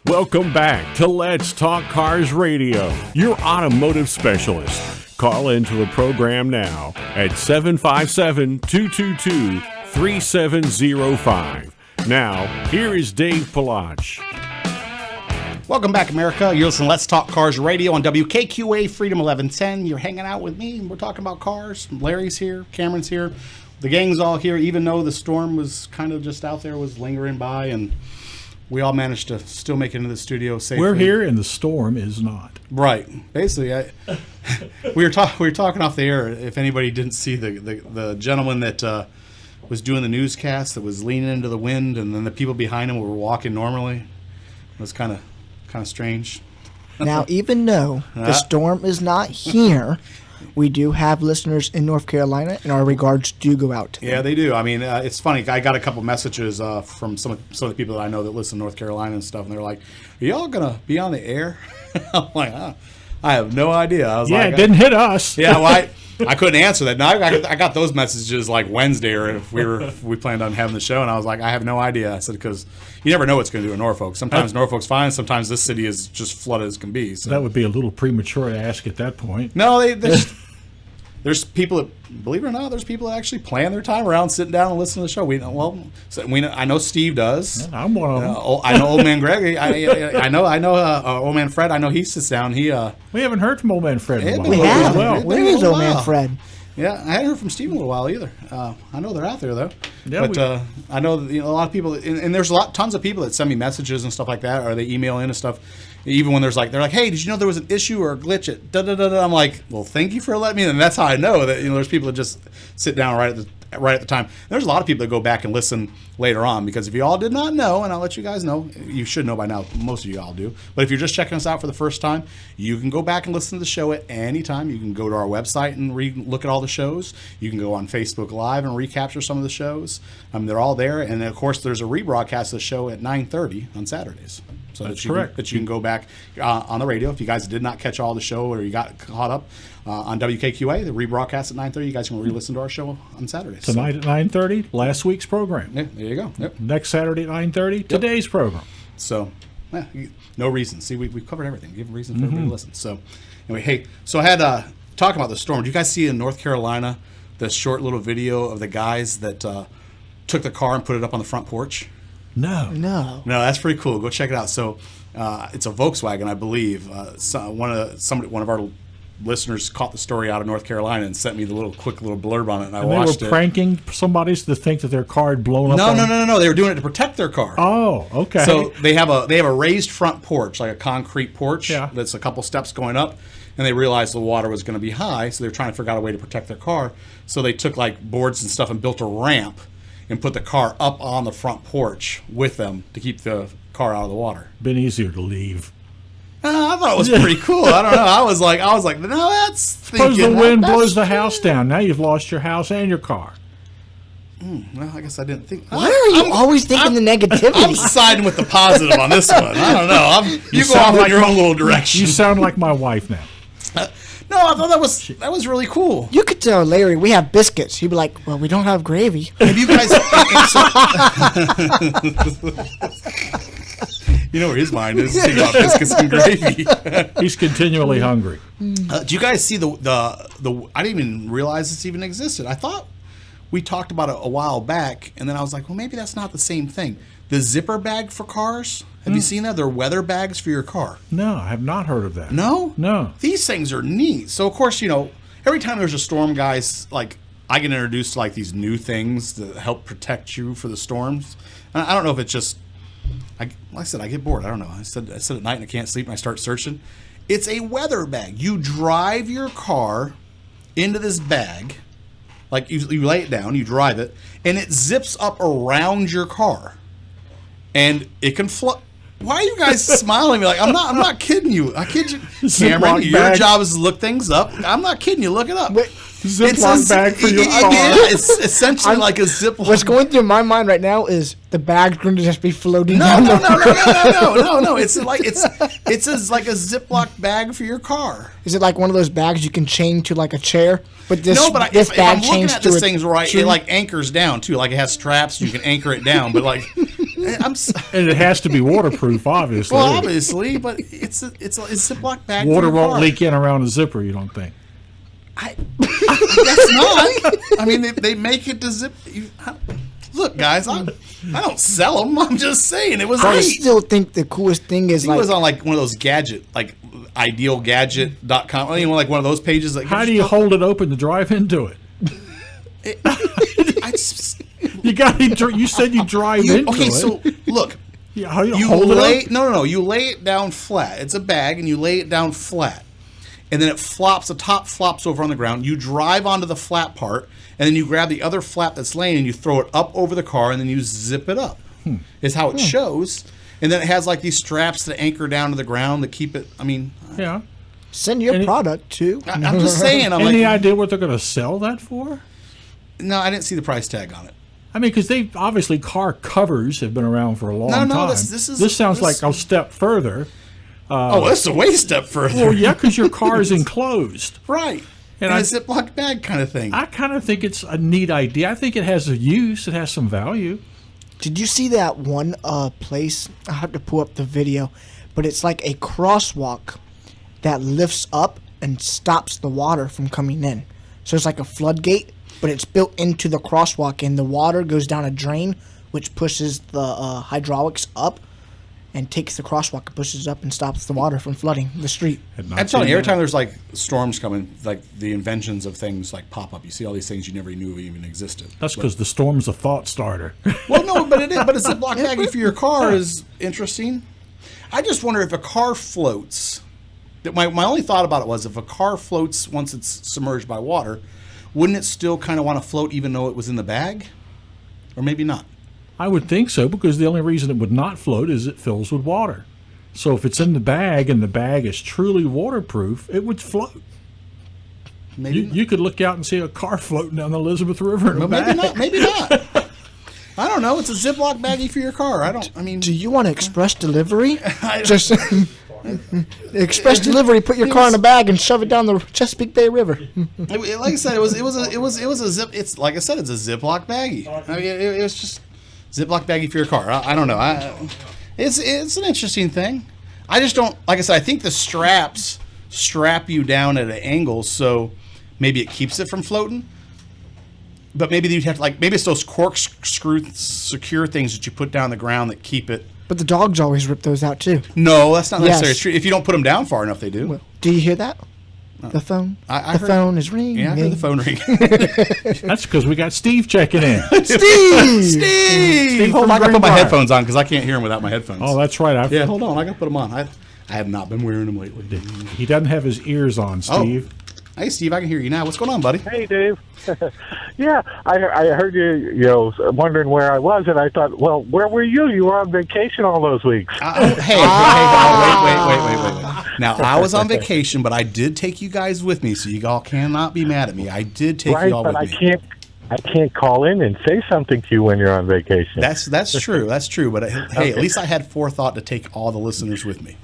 Welcome back to Let's Talk Cars Radio, your automotive specialist. Call into the program now at 757-222-3705. Now, here is Dave Palach. Welcome back, America. You're listening to Let's Talk Cars Radio on WKQA Freedom 1110. You're hanging out with me, and we're talking about cars. Larry's here. Cameron's here. The gang's all here, even though the storm was kind of just out there, was lingering by, and we all managed to still make it into the studio safely. We're here, and the storm is not. Right. Basically, we were talking off the air. If anybody didn't see the gentleman that was doing the newscast that was leaning into the wind, and then the people behind him were walking normally. It was kind of strange. Now, even though the storm is not here, we do have listeners in North Carolina, and our regards do go out to them. Yeah, they do. I mean, it's funny. I got a couple messages from some of the people that I know that listen to North Carolina and stuff, and they're like, "Are y'all gonna be on the air?" I'm like, I have no idea. I was Yeah, like, it didn't hit us. Yeah, well, I couldn't answer that. No, I got those messages like Wednesday, or if we planned on having the show, and I was like, I have no idea. I said, because you never know what's going to do in Norfolk. Sometimes Norfolk's fine. Sometimes this city is just flooded as can be. So. That would be a little premature to ask at that point. No, there's people that, believe it or not, there's people that actually plan their time around sitting down and listening to the show. I know Steve does. I'm one of them. I know Old Man Greg. I know Old Man Fred. I know he sits down. We haven't heard from Old Man Fred in a while. We have. Well, Where is old man Fred? Yeah, I hadn't heard from Steve in a little while either. I know they're out there though. Yeah, but I know that, a lot of people, and there's tons of people that send me messages and stuff like that, or they email in and stuff. Even when they're like, hey, did you know there was an issue or a glitch at da da da da? I'm like, well, thank you for letting me. And that's how I know that there's people that just sit down right at the time. There's a lot of people that go back and listen later on, because if you all did not know, and I'll let you guys know, you should know by now, most of you all do, but if you're just checking us out for the first time, you can go back and listen to the show at any time. You can go to our website and look at all the shows. You can go on Facebook Live and recapture some of the shows. They're all there, and of course there's a rebroadcast of the show at 9:30 on Saturdays. So That's that correct. you can go back on the radio. If you guys did not catch all the show, or you got caught up on WKQA, the rebroadcast at 9:30, you guys can re-listen to our show on Saturdays. Tonight at 9:30, last week's program. Yeah, there you go. Yep. Next Saturday at 9:30, today's program. So, no reason. See, we've covered everything. Give a reason for everybody to listen. So, anyway, hey, so I had talking about the storm. Did you guys see in North Carolina the short little video of the guys that took the car and put it up on the front porch? No. No, that's pretty cool. Go check it out. So, it's a Volkswagen, I believe. One of our listeners caught the story out of North Carolina and sent me the quick little blurb on it, and I watched it. They were pranking somebody to think that their car had blown up. No. They were doing it to protect their car. Oh, okay. So they have a raised front porch, like a concrete porch. Yeah. That's a couple steps going up, and they realized the water was going to be high, so they were trying to figure out a way to protect their car. So they took like boards and stuff and built a ramp and put the car up on the front porch with them to keep the car out of the water. Been easier to leave. I thought it was pretty cool. I don't know. I was like, no, that's. Suppose the wind blows the house down. Now you've lost your house and your car. Well, I guess I didn't think. Why are you always thinking the I'm negativity? siding with the positive on this one. I don't know. You go sound off like in your own little direction. You sound like my wife now. No, I thought that was really cool. You could tell Larry we have biscuits. He'd be like, well, we don't have gravy. Have you guys? You know where his mind is. He's thinking about biscuits and gravy. He's continually hungry. Do you guys see the? I didn't even realize this even existed. I thought we talked about it a while back, and then I was like, well, maybe that's not the same thing. The zipper bag for cars. Have you seen that? They're weather bags for your car. No, I have not heard of that. No? No. These things are neat. So, of course, every time there's a storm, guys, like, I get introduced to, like, these new things that help protect you for the storms. And I don't know if it's just, like I said, I get bored. I don't know. I sit at night and I can't sleep and I start searching. It's a weather bag. You drive your car into this bag, like, you lay it down, you drive it, and it zips up around your car. And it can float. Why are you guys smiling at me? Like, I'm not kidding you. I kid you. Cameron, Ziploc your bag. job is to look things up. I'm not kidding you. Look it up. Ziploc bag for your car. Yeah, it's essentially like a Ziploc. What's going through my mind right now is the bag's going to just be floating No. down. It's like it's like a Ziploc bag for your car. Is it like one of those bags you can chain to like a chair? But this, No, but this if bag I'm looking chains at to this a thing's right, tree? it like anchors down too. Like it has straps, you can anchor it down. But like, And it has to be waterproof, obviously. well, obviously, but it's a Ziploc bag. Water for your won't car. leak in around the zipper, you don't think? I guess not. I mean, they make it to zip. Look, guys, I don't sell them. I'm just saying it was I neat. still think the coolest thing is He like was on like one of those gadget, like idealgadget.com. You know, like one of those pages. That How do you hold it open to drive into it? You got to. You said you drive into okay, it. so look. Yeah, how you You hold lay it up? no. You lay it down flat. It's a bag, and you lay it down flat, and then it flops. The top flops over on the ground. You drive onto the flat part, and then you grab the other flap that's laying, and you throw it up over the car, and then you zip it up. Is how it shows. And then it has like these straps that anchor down to the ground that keep it. I mean, Yeah. send your Any- product too. I'm just saying. I'm Any like, idea what they're going to sell that for? no, I didn't see the price tag on it. I mean, because they obviously car covers have been around for a long No, time. this sounds this- like a step further. Oh, that's a way step further. Well, yeah, because your car is enclosed. Right. And And I- a Ziploc bag kind of thing. I kind of think it's a neat idea. I think it has a use. It has some value. Did you see that one place? I have to pull up the video, but it's like a crosswalk that lifts up and stops the water from coming in. So it's like a floodgate, but it's built into the crosswalk, and the water goes down a drain, which pushes the hydraulics up and takes the crosswalk and pushes up and stops the water from flooding the street. Had not I'm telling seen you, every that. time there's like storms coming, like the inventions of things like pop up. You see all these things you never knew even existed. That's because the storm's a thought starter. Well, no, but it is. But a Ziploc baggie for your car is interesting. I just wonder if a car floats. That my only thought about it was if a car floats once it's submerged by water, wouldn't it still kind of want to float even though it was in the bag? Or maybe not. I would think so, because the only reason it would not float is it fills with water. So if it's in the bag and the bag is truly waterproof, it would float. Maybe You could look out and see a car floating down the Elizabeth River in a Well, maybe bag. not. Maybe not. I don't know. It's a Ziploc baggie for your car. I mean, Do you want express delivery? Just express delivery. Put your car in a bag and shove it down the Chesapeake Bay River. like I said, it was a zip. It's like I said, it's a Ziploc baggie. I mean, it was just Ziploc baggie for your car. I don't know. It's an interesting thing. I just don't like I said. I think the straps strap you down at an angle, so maybe it keeps it from floating. But maybe you'd have to maybe it's those corkscrew secure things that you put down the ground that keep it. But the dogs always rip those out too. No, that's not Yes. necessarily true. If you don't put them down far enough, they do. Do you hear that? The phone. I the heard- phone is ringing. Yeah, I heard the phone ring. That's because we got Steve checking in. Steve. Steve, hold on, I gotta put my Greenbrier. headphones on because I can't hear him without my headphones. Oh, that's right. Yeah, hold on, I gotta put them on. I have not been wearing them lately. He doesn't have his ears on, Steve. Hey, Steve, I can hear you now. What's going on, buddy? Hey, Dave. Yeah, I heard you, wondering where I was, and I thought, well, where were you? You were on vacation all those weeks. Hey, wait. Now, I was on vacation, but I did take you guys with me, so you all cannot be mad at me. I did take Right, you all but with I me. can't call in and say something to you when you're on vacation. That's true. That's true. But hey, at least I had forethought to take all the listeners with me.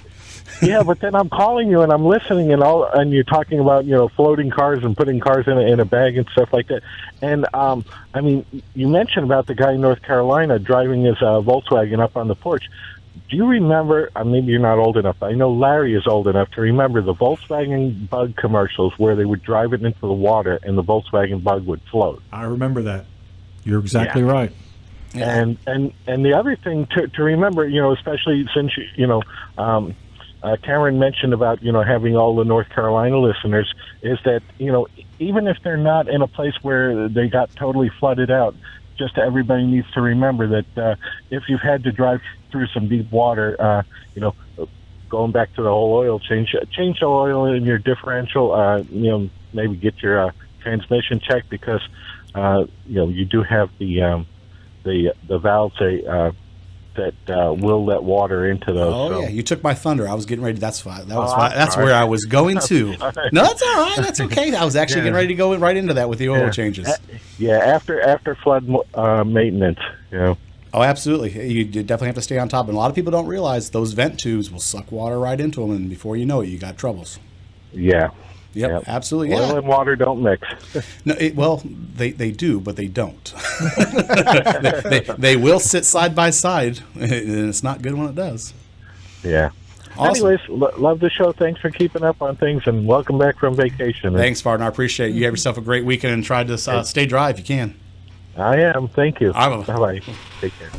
Yeah, but then I'm calling you and I'm listening and you're talking about floating cars and putting cars in a bag and stuff like that. And I mean, you mentioned about the guy in North Carolina driving his Volkswagen up on the porch. Do you remember? Maybe you're not old enough. I know Larry is old enough to remember the Volkswagen Bug commercials where they would drive it into the water and the Volkswagen Bug would float. I remember that. You're exactly right. And the other thing to remember, especially since Cameron mentioned about having all the North Carolina listeners, is that even if they're not in a place where they got totally flooded out, just everybody needs to remember that if you've had to drive through some deep water, going back to the whole oil change the oil in your differential, maybe get your transmission checked because you do have the valves that will let water into those. Oh so. yeah, you took my thunder. I was getting ready. That's fine. That's where I was going to. No, that's all right. That's okay. I was actually getting ready to go right into that with the oil changes. Yeah, after flood maintenance, Oh, absolutely. You definitely have to stay on top. And a lot of people don't realize those vent tubes will suck water right into them, and before you know it, you got troubles. Yeah. Yep. Absolutely. Oil Yeah. and water don't mix. No, well, they do, but they don't. they will sit side by side, and it's not good when it does. Yeah. Awesome. Anyways, love the show. Thanks for keeping up on things, and welcome back from vacation. Thanks, Varden. I appreciate it. You have yourself a great weekend, and try to stay dry if you can. I am. Thank you. I will. Bye-bye. Take care.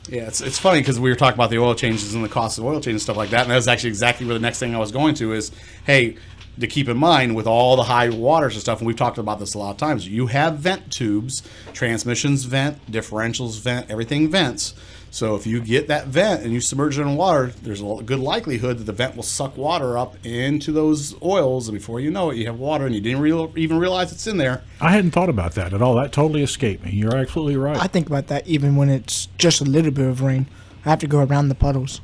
Yeah, it's funny because we were talking about the oil changes and the cost of oil change and stuff like that, and that was actually exactly where the next thing I was going to is, hey, to keep in mind with all the high waters and stuff, and we've talked about this a lot of times, you have vent tubes, transmissions vent, differentials vent, everything vents. So if you get that vent and you submerge it in water, there's a good likelihood that the vent will suck water up into those oils, and before you know it, you have water and you didn't even realize it's in there. I hadn't thought about that at all. That totally escaped me. You're absolutely right. I think about that even when it's just a little bit of rain. I have to go around the puddles.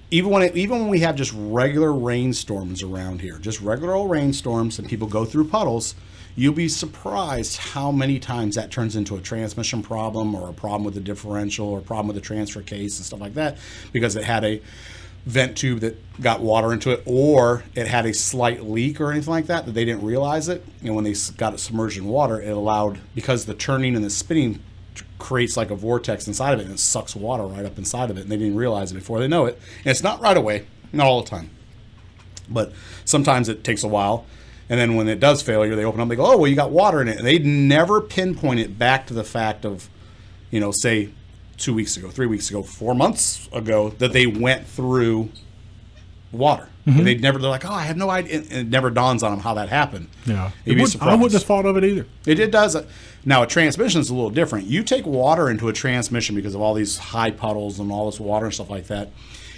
Even when we have just regular rainstorms around here, just regular old rainstorms, and people go through puddles, you'll be surprised how many times that turns into a transmission problem or a problem with the differential or a problem with the transfer case and stuff like that, because it had a vent tube that got water into it, or it had a slight leak or anything like that they didn't realize it. And when they got it submerged in water, it allowed, because the turning and the spinning creates like a vortex inside of it, and it sucks water right up inside of it, and they didn't realize it before they know it. And it's not right away, not all the time, but sometimes it takes a while. And then when it does failure, they open up, they go, oh, well, you got water in it. And they'd never pinpoint it back to the fact of, say 2 weeks ago, 3 weeks ago, 4 months ago, that they went through water. Mm-hmm. They're like, oh, I have no idea. And it never dawns on them how that happened. Yeah. I wouldn't have thought of it either. It does. Now, a transmission is a little different. You take water into a transmission because of all these high puddles and all this water and stuff like that,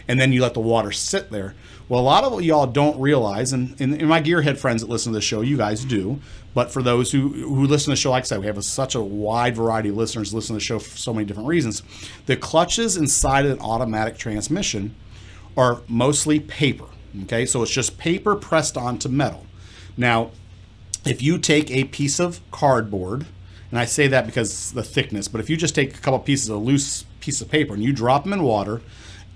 and then you let the water sit there. Well, a lot of y'all don't realize, and my gearhead friends that listen to the show, you guys do, but for those who listen to the show, like I said, we have such a wide variety of listeners listen to the show for so many different reasons. The clutches inside of an automatic transmission are mostly paper, okay? So it's just paper pressed onto metal. Now, if you take a piece of cardboard, and I say that because the thickness, but if you just take a couple pieces of loose piece of paper and you drop them in water,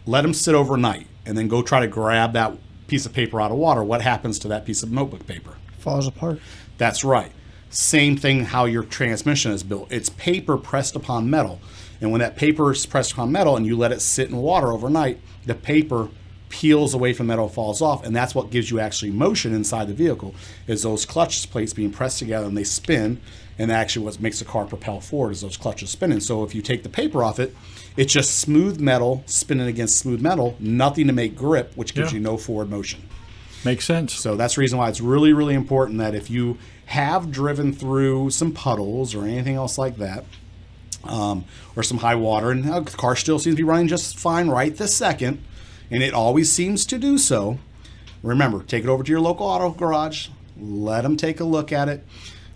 let them sit overnight, and then go try to grab that piece of paper out of water, what happens to that piece of notebook paper? Falls apart. That's right. Same thing how your transmission is built. It's paper pressed upon metal. And when that paper is pressed upon metal and you let it sit in water overnight, the paper peels away from metal, falls off, and that's what gives you actually motion inside the vehicle, is those clutch plates being pressed together and they spin, and actually what makes the car propel forward is those clutches spinning. So if you take the paper off it, it's just smooth metal spinning against smooth metal, nothing to make grip, which gives you no forward motion. Makes sense. So that's the reason why it's really, really important that if you have driven through some puddles or anything else like that, or some high water, and the car still seems to be running just fine right this second, and it always seems to do so, remember, take it over to your local auto garage, let them take a look at it.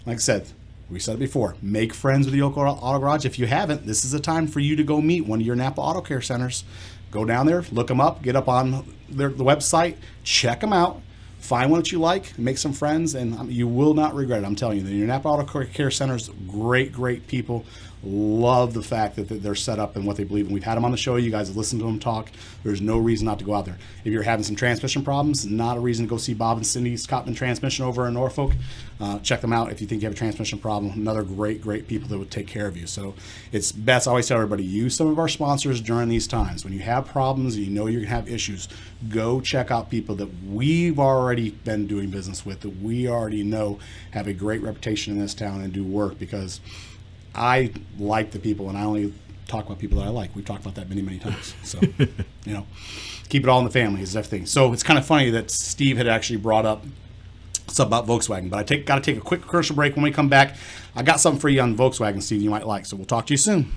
Like I said, we said it before, make friends with your local auto garage. If you haven't, this is the time for you to go meet one of your Napa Auto Care centers. Go down there, look them up, get up on the website, check them out, find one that you like, make some friends, and you will not regret it. I'm telling you, your Napa Auto Care centers, great, great people. Love the fact that they're set up and what they believe in. We've had them on the show. You guys have listened to them talk. There's no reason not to go out there. If you're having some transmission problems, not a reason to go see Bob and Cindy Scottman Transmission over in Norfolk. Check them out if you think you have a transmission problem. Another great, great people that would take care of you. So it's best, I always tell everybody, use some of our sponsors during these times. When you have problems and you know you're going to have issues, go check out people that we've already been doing business with, that we already know have a great reputation in this town and do work, because I like the people, and I only talk about people that I like. We've talked about that many, many times. So, keep it all in the family is everything. So it's kind of funny that Steve had actually brought up something about Volkswagen, but got to take a quick commercial break. When we come back, I got something for you on Volkswagen, Steve, you might like. So we'll talk to you soon.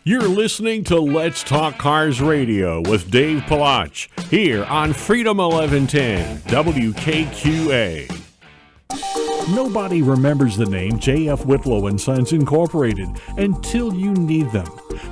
You're listening to Let's Talk Cars Radio with Dave Palach here on Freedom 1110 WKQA. Nobody remembers the name J.F. Whitlow & Sons Incorporated until you need them.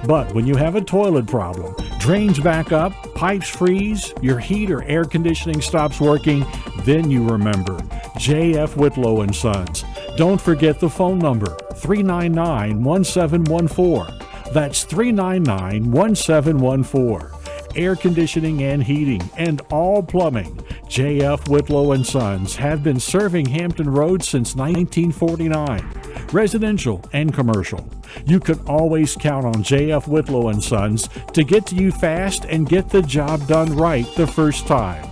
But when you have a toilet problem, drains back up, pipes freeze, your heat or air conditioning stops working, then you remember J.F. Whitlow & Sons. Don't forget the phone number, 399-1714. That's 399-1714. Air conditioning and heating, and all plumbing. J.F. Whitlow & Sons have been serving Hampton Roads since 1949. residential and commercial. You can always count on J.F. Whitlow and Sons to get to you fast and get the job done right the first time.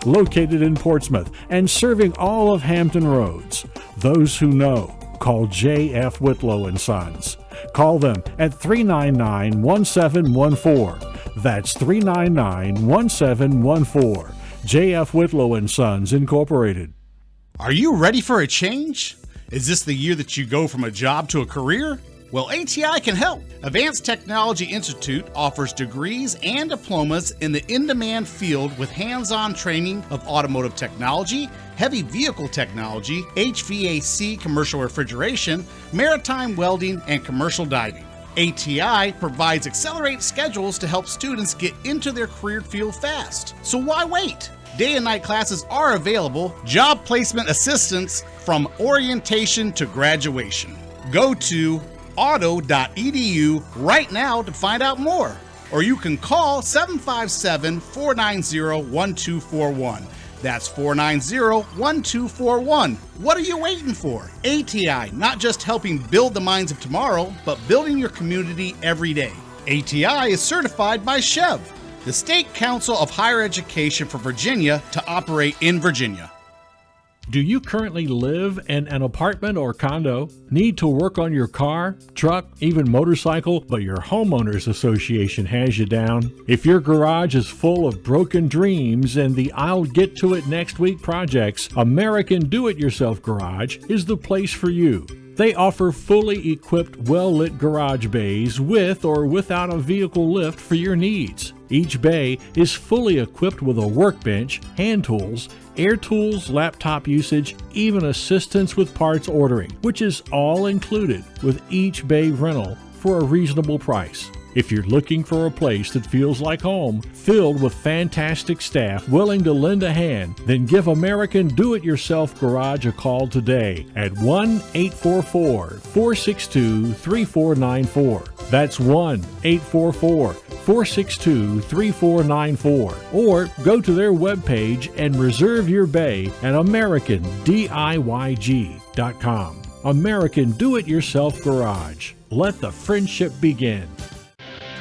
Located in Portsmouth and serving all of Hampton Roads. Those who know, call J.F. Whitlow and Sons. Call them at 399-1714. That's 399-1714. J.F. Whitlow and Sons, Incorporated. Are you ready for a change? Is this the year that you go from a job to a career? Well, ATI can help. Advanced Technology Institute offers degrees and diplomas in the in-demand field with hands-on training of automotive technology, heavy vehicle technology, HVAC commercial refrigeration, maritime welding, and commercial diving. ATI provides accelerated schedules to help students get into their career field fast. So why wait? Day and night classes are available, job placement assistance from orientation to graduation. Go to auto.edu right now to find out more. Or you can call 757-490-1241. That's 490-1241. What are you waiting for? ATI, not just helping build the minds of tomorrow, but building your community every day. ATI is certified by Chev, the State Council of Higher Education for Virginia, to operate in Virginia. Do you currently live in an apartment or condo? Need to work on your car, truck, even motorcycle, but your homeowners association has you down? If your garage is full of broken dreams and the I'll get to it next week projects, American Do-It-Yourself Garage is the place for you. They offer fully equipped, well-lit garage bays with or without a vehicle lift for your needs. Each bay is fully equipped with a workbench, hand tools, air tools, laptop usage, even assistance with parts ordering, which is all included with each bay rental for a reasonable price. If you're looking for a place that feels like home, filled with fantastic staff willing to lend a hand, then give American Do-It-Yourself Garage a call today at 1-844-462-3494. That's 1-844-462-3494. Or go to their webpage and reserve your bay at AmericanDIYG.com. American Do-It-Yourself Garage. Let the friendship begin.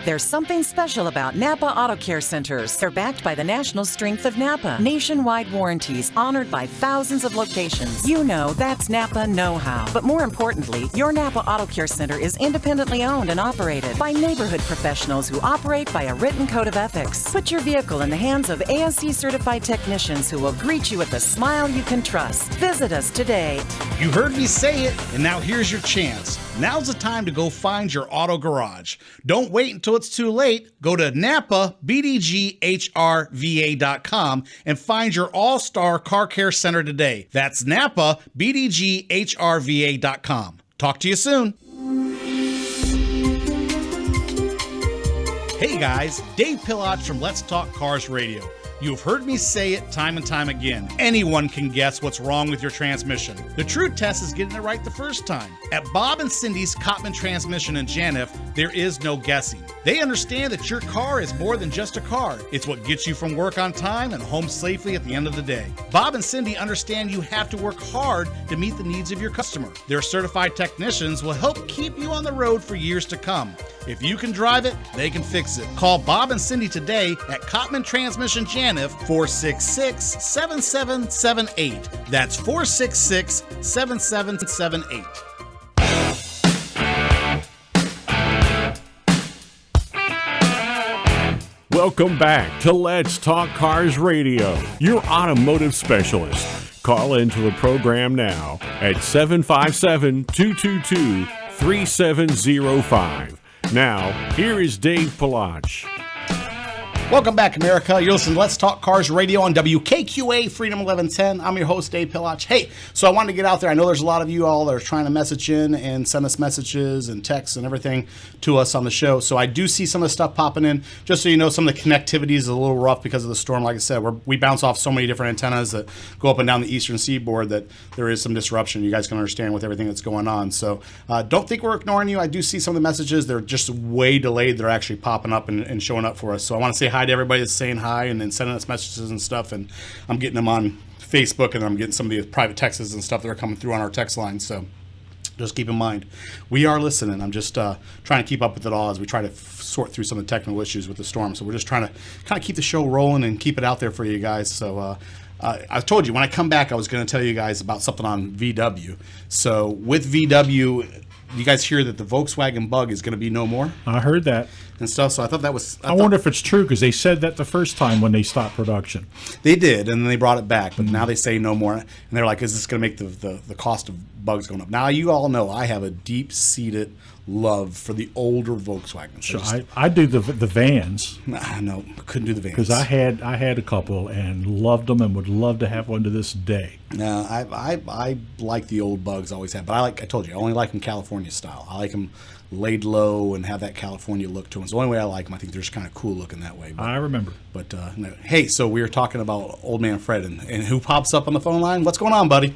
There's something special about Napa Auto Care Centers. They're backed by the national strength of Napa. Nationwide warranties honored by thousands of locations. You know that's Napa know-how. But more importantly, your Napa Auto Care Center is independently owned and operated by neighborhood professionals who operate by a written code of ethics. Put your vehicle in the hands of ASE certified technicians who will greet you with a smile you can trust. Visit us today. You heard me say it, and now here's your chance. Now's the time to go find your auto garage. Don't wait until it's too late. Go to NapaBDGHRVA.com and find your all-star car care center today. That's NapaBDGHRVA.com. Talk to you soon. Hey guys, Dave Pilach from Let's Talk Cars Radio. You've heard me say it time and time again. Anyone can guess what's wrong with your transmission. The true test is getting it right the first time. At Bob and Cindy's Cottman Transmission in Janif, there is no guessing. They understand that your car is more than just a car. It's what gets you from work on time and home safely at the end of the day. Bob and Cindy understand you have to work hard to meet the needs of your customer. Their certified technicians will help keep you on the road for years to come. If you can drive it, they can fix it. Call Bob and Cindy today at Cottman Transmission Janif, 466-7778. That's 466-7778. Welcome back to Let's Talk Cars Radio, your automotive specialist. Call into the program now at 757-222-3705. Now, here is Dave Pilach. Welcome back, America. You're listening to Let's Talk Cars Radio on WKQA Freedom 1110. I'm your host, Dave Pilach. Hey, so I wanted to get out there. I know there's a lot of you all that are trying to message in and send us messages and texts and everything to us on the show. So I do see some of the stuff popping in. Just so you know, some of the connectivity is a little rough because of the storm. Like I said, we bounce off so many different antennas that go up and down the eastern seaboard that there is some disruption. You guys can understand with everything that's going on. So don't think we're ignoring you. I do see some of the messages. They're just way delayed. They're actually popping up and showing up for us. So I want to say hi to everybody that's saying hi and then sending us messages and stuff, and I'm getting them on Facebook, and I'm getting some of the private texts and stuff that are coming through on our text line. So Just keep in mind, we are listening. I'm just trying to keep up with it all as we try to sort through some of the technical issues with the storm. So we're just trying to kind of keep the show rolling and keep it out there for you guys. So I told you when I come back, I was going to tell you guys about something on VW. So with VW, you guys hear that the Volkswagen Bug is going to be no more I heard that. and stuff. So I thought that was. I wonder if it's true because they said that the first time when they stopped production. They did, and then they brought it back, but now they say no more. And they're like, is this going to make the cost of bugs going up? Now, you all know I have a deep-seated love for the older Volkswagens. So I do the vans No, couldn't do the vans. because I had a couple and loved them and would love to have one to this day. No, I like the old bugs, always have. But I told you, I only like them California style. I like them laid low and have that California look to them. It's the only way I like them. I think they're just kind of cool looking that way. I remember. But no. Hey, so we were talking about Old Man Fred, and who pops up on the phone line? What's going on, buddy?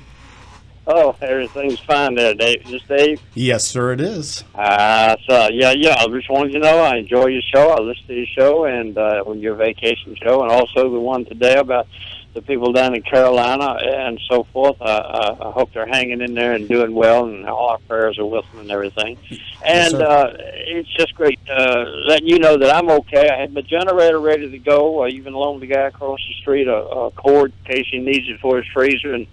Oh, everything's fine there, Dave. Is this Dave? Yes, sir, it is. Yeah. I just wanted you to know I enjoy your show. I listen to your show and on your vacation show, and also the one today about the people down in Carolina and so forth. I hope they're hanging in there and doing well, and all our prayers are with them and everything. And it's just great letting you know that I'm okay. I had my generator ready to go. I even loaned the guy across the street a cord in case he needs it for his freezer, and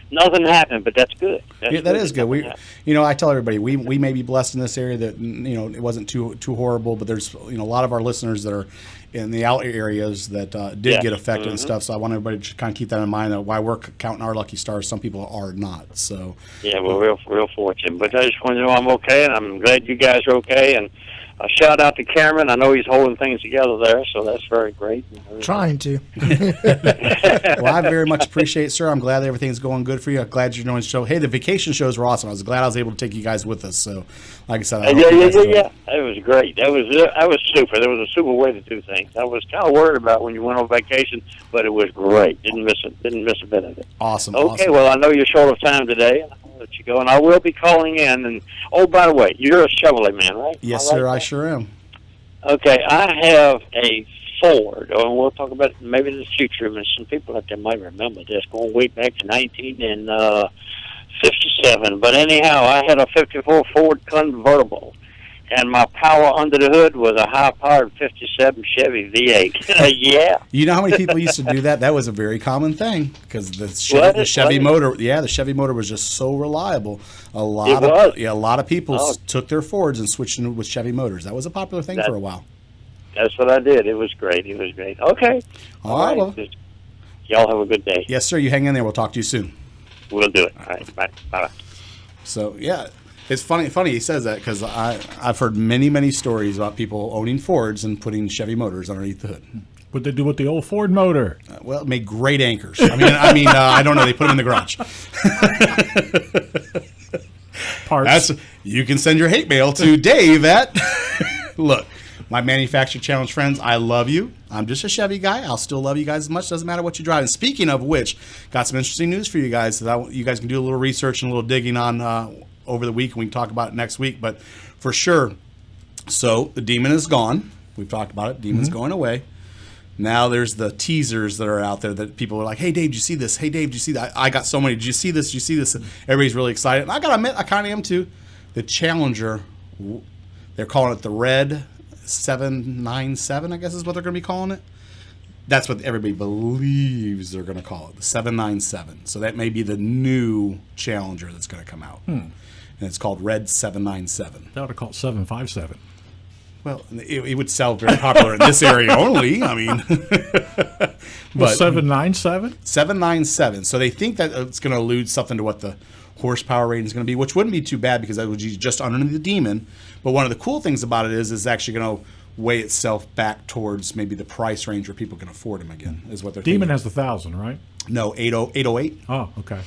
nothing happened, but that's good. That is good. I tell everybody we may be blessed in this area that it wasn't too horrible, but there's a lot of our listeners that are in the out areas that did get affected and stuff. So I want everybody to kind of keep that in mind. That why we're counting our lucky stars, some people are not. So yeah, we're real fortunate. But I just want to know I'm okay, and I'm glad you guys are okay. And a shout out to Cameron. I know he's holding things together there, so that's very great. Trying to. Well, I very much appreciate it, sir. I'm glad that everything's going good for you. I'm glad you're doing the show. Hey, the vacation shows were awesome. I was glad I was able to take you guys with us. So, like I said, Yeah. That was great. That was super. There was a super way to do things. I was kind of worried about when you went on vacation, but it was great. Didn't miss a bit of it. Awesome. Okay, awesome. well, I know you're short of time today. I'll let you go, and I will be calling in. And by the way, you're a Chevrolet man, right? Yes, sir. I sure am. Okay, I have a Ford, and we'll talk about maybe in the future. But some people out there might remember this, going way back to 1957. But anyhow, I had a 54 Ford convertible, and my power under the hood was a high-powered 57 Chevy V8. Yeah. You know how many people used to do that? That was a very common thing because the Chevy motor. Yeah, the Chevy motor was just so reliable. A lot of people took their Fords and switched in with Chevy motors. That was a popular thing for a while. That's what I did. It was great. Okay. All right. Well, y'all have a good day. Yes, sir. You hang in there. We'll talk to you soon. We'll do it. All right. Bye. Bye. So, yeah. It's funny he says that because I've heard many stories about people owning Fords and putting Chevy motors underneath the hood. What'd they do with the old Ford motor? Well, it made great anchors. I don't know. They put them in the garage. Parts. You can send your hate mail to Dave at look. My manufacturer challenge friends, I love you. I'm just a Chevy guy. I'll still love you guys as much. Doesn't matter what you drive. And speaking of which, got some interesting news for you guys that you guys can do a little research and a little digging on over the week, and we can talk about it next week. But for sure, so the Demon is gone. We've talked about it. Demon's going away. Now there's the teasers that are out there that people are like, hey, Dave, did you see this? Hey, Dave, did you see that? I got so many. Did you see this? Did you see this? Everybody's really excited. And I got to admit, I kind of am too. The Challenger, they're calling it the Red 797, I guess is what they're going to be calling it. That's what everybody believes they're going to call it, the 797. So that may be the new Challenger that's going to come out. And it's called Red 797. They ought to call it 757. Well, it would sell very popular in this area only. I mean, but 797? 797. So they think that it's going to allude something to what the horsepower rating is going to be, which wouldn't be too bad because that would be just under the Demon. But one of the cool things about it is it's actually going to weigh itself back towards maybe the price range where people can afford them again, is what they're Demon thinking. has the 1,000, right? No, 808. Oh, okay.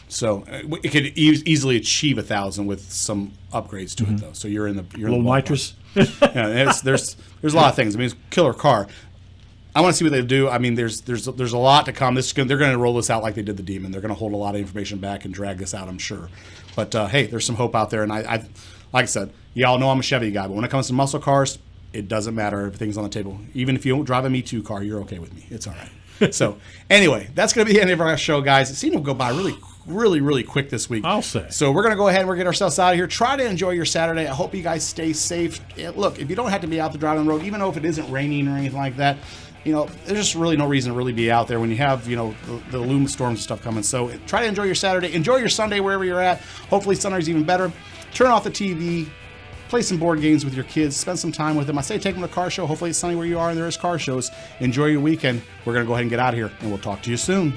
So it could easily achieve 1,000 with some upgrades to it, though. So you're in the little nitrous. Yeah, there's a lot of things. I mean, it's a killer car. I want to see what they do. I mean, there's a lot to come. They're going to roll this out like they did the Demon. They're going to hold a lot of information back and drag this out, I'm sure. But hey, there's some hope out there. And I like I said, y'all know I'm a Chevy guy, but when it comes to muscle cars, it doesn't matter. Everything's on the table. Even if you don't drive a Me Too car, you're okay with me. It's all right. So anyway, that's going to be the end of our show, guys. It seemed to go by really really, really quick this week. I'll say. So we're going to go ahead and we're get ourselves out of here. Try to enjoy your Saturday. I hope you guys stay safe. Look, if you don't have to be out to drive on the road, even though if it isn't raining or anything like that, there's just really no reason to really be out there when you have, the loom storms and stuff coming. So try to enjoy your Saturday. Enjoy your Sunday wherever you're at. Hopefully Sunday's even better. Turn off the TV. Play some board games with your kids. Spend some time with them. I say take them to a car show. Hopefully it's sunny where you are and there is car shows. Enjoy your weekend. We're going to go ahead and get out of here, and we'll talk to you soon.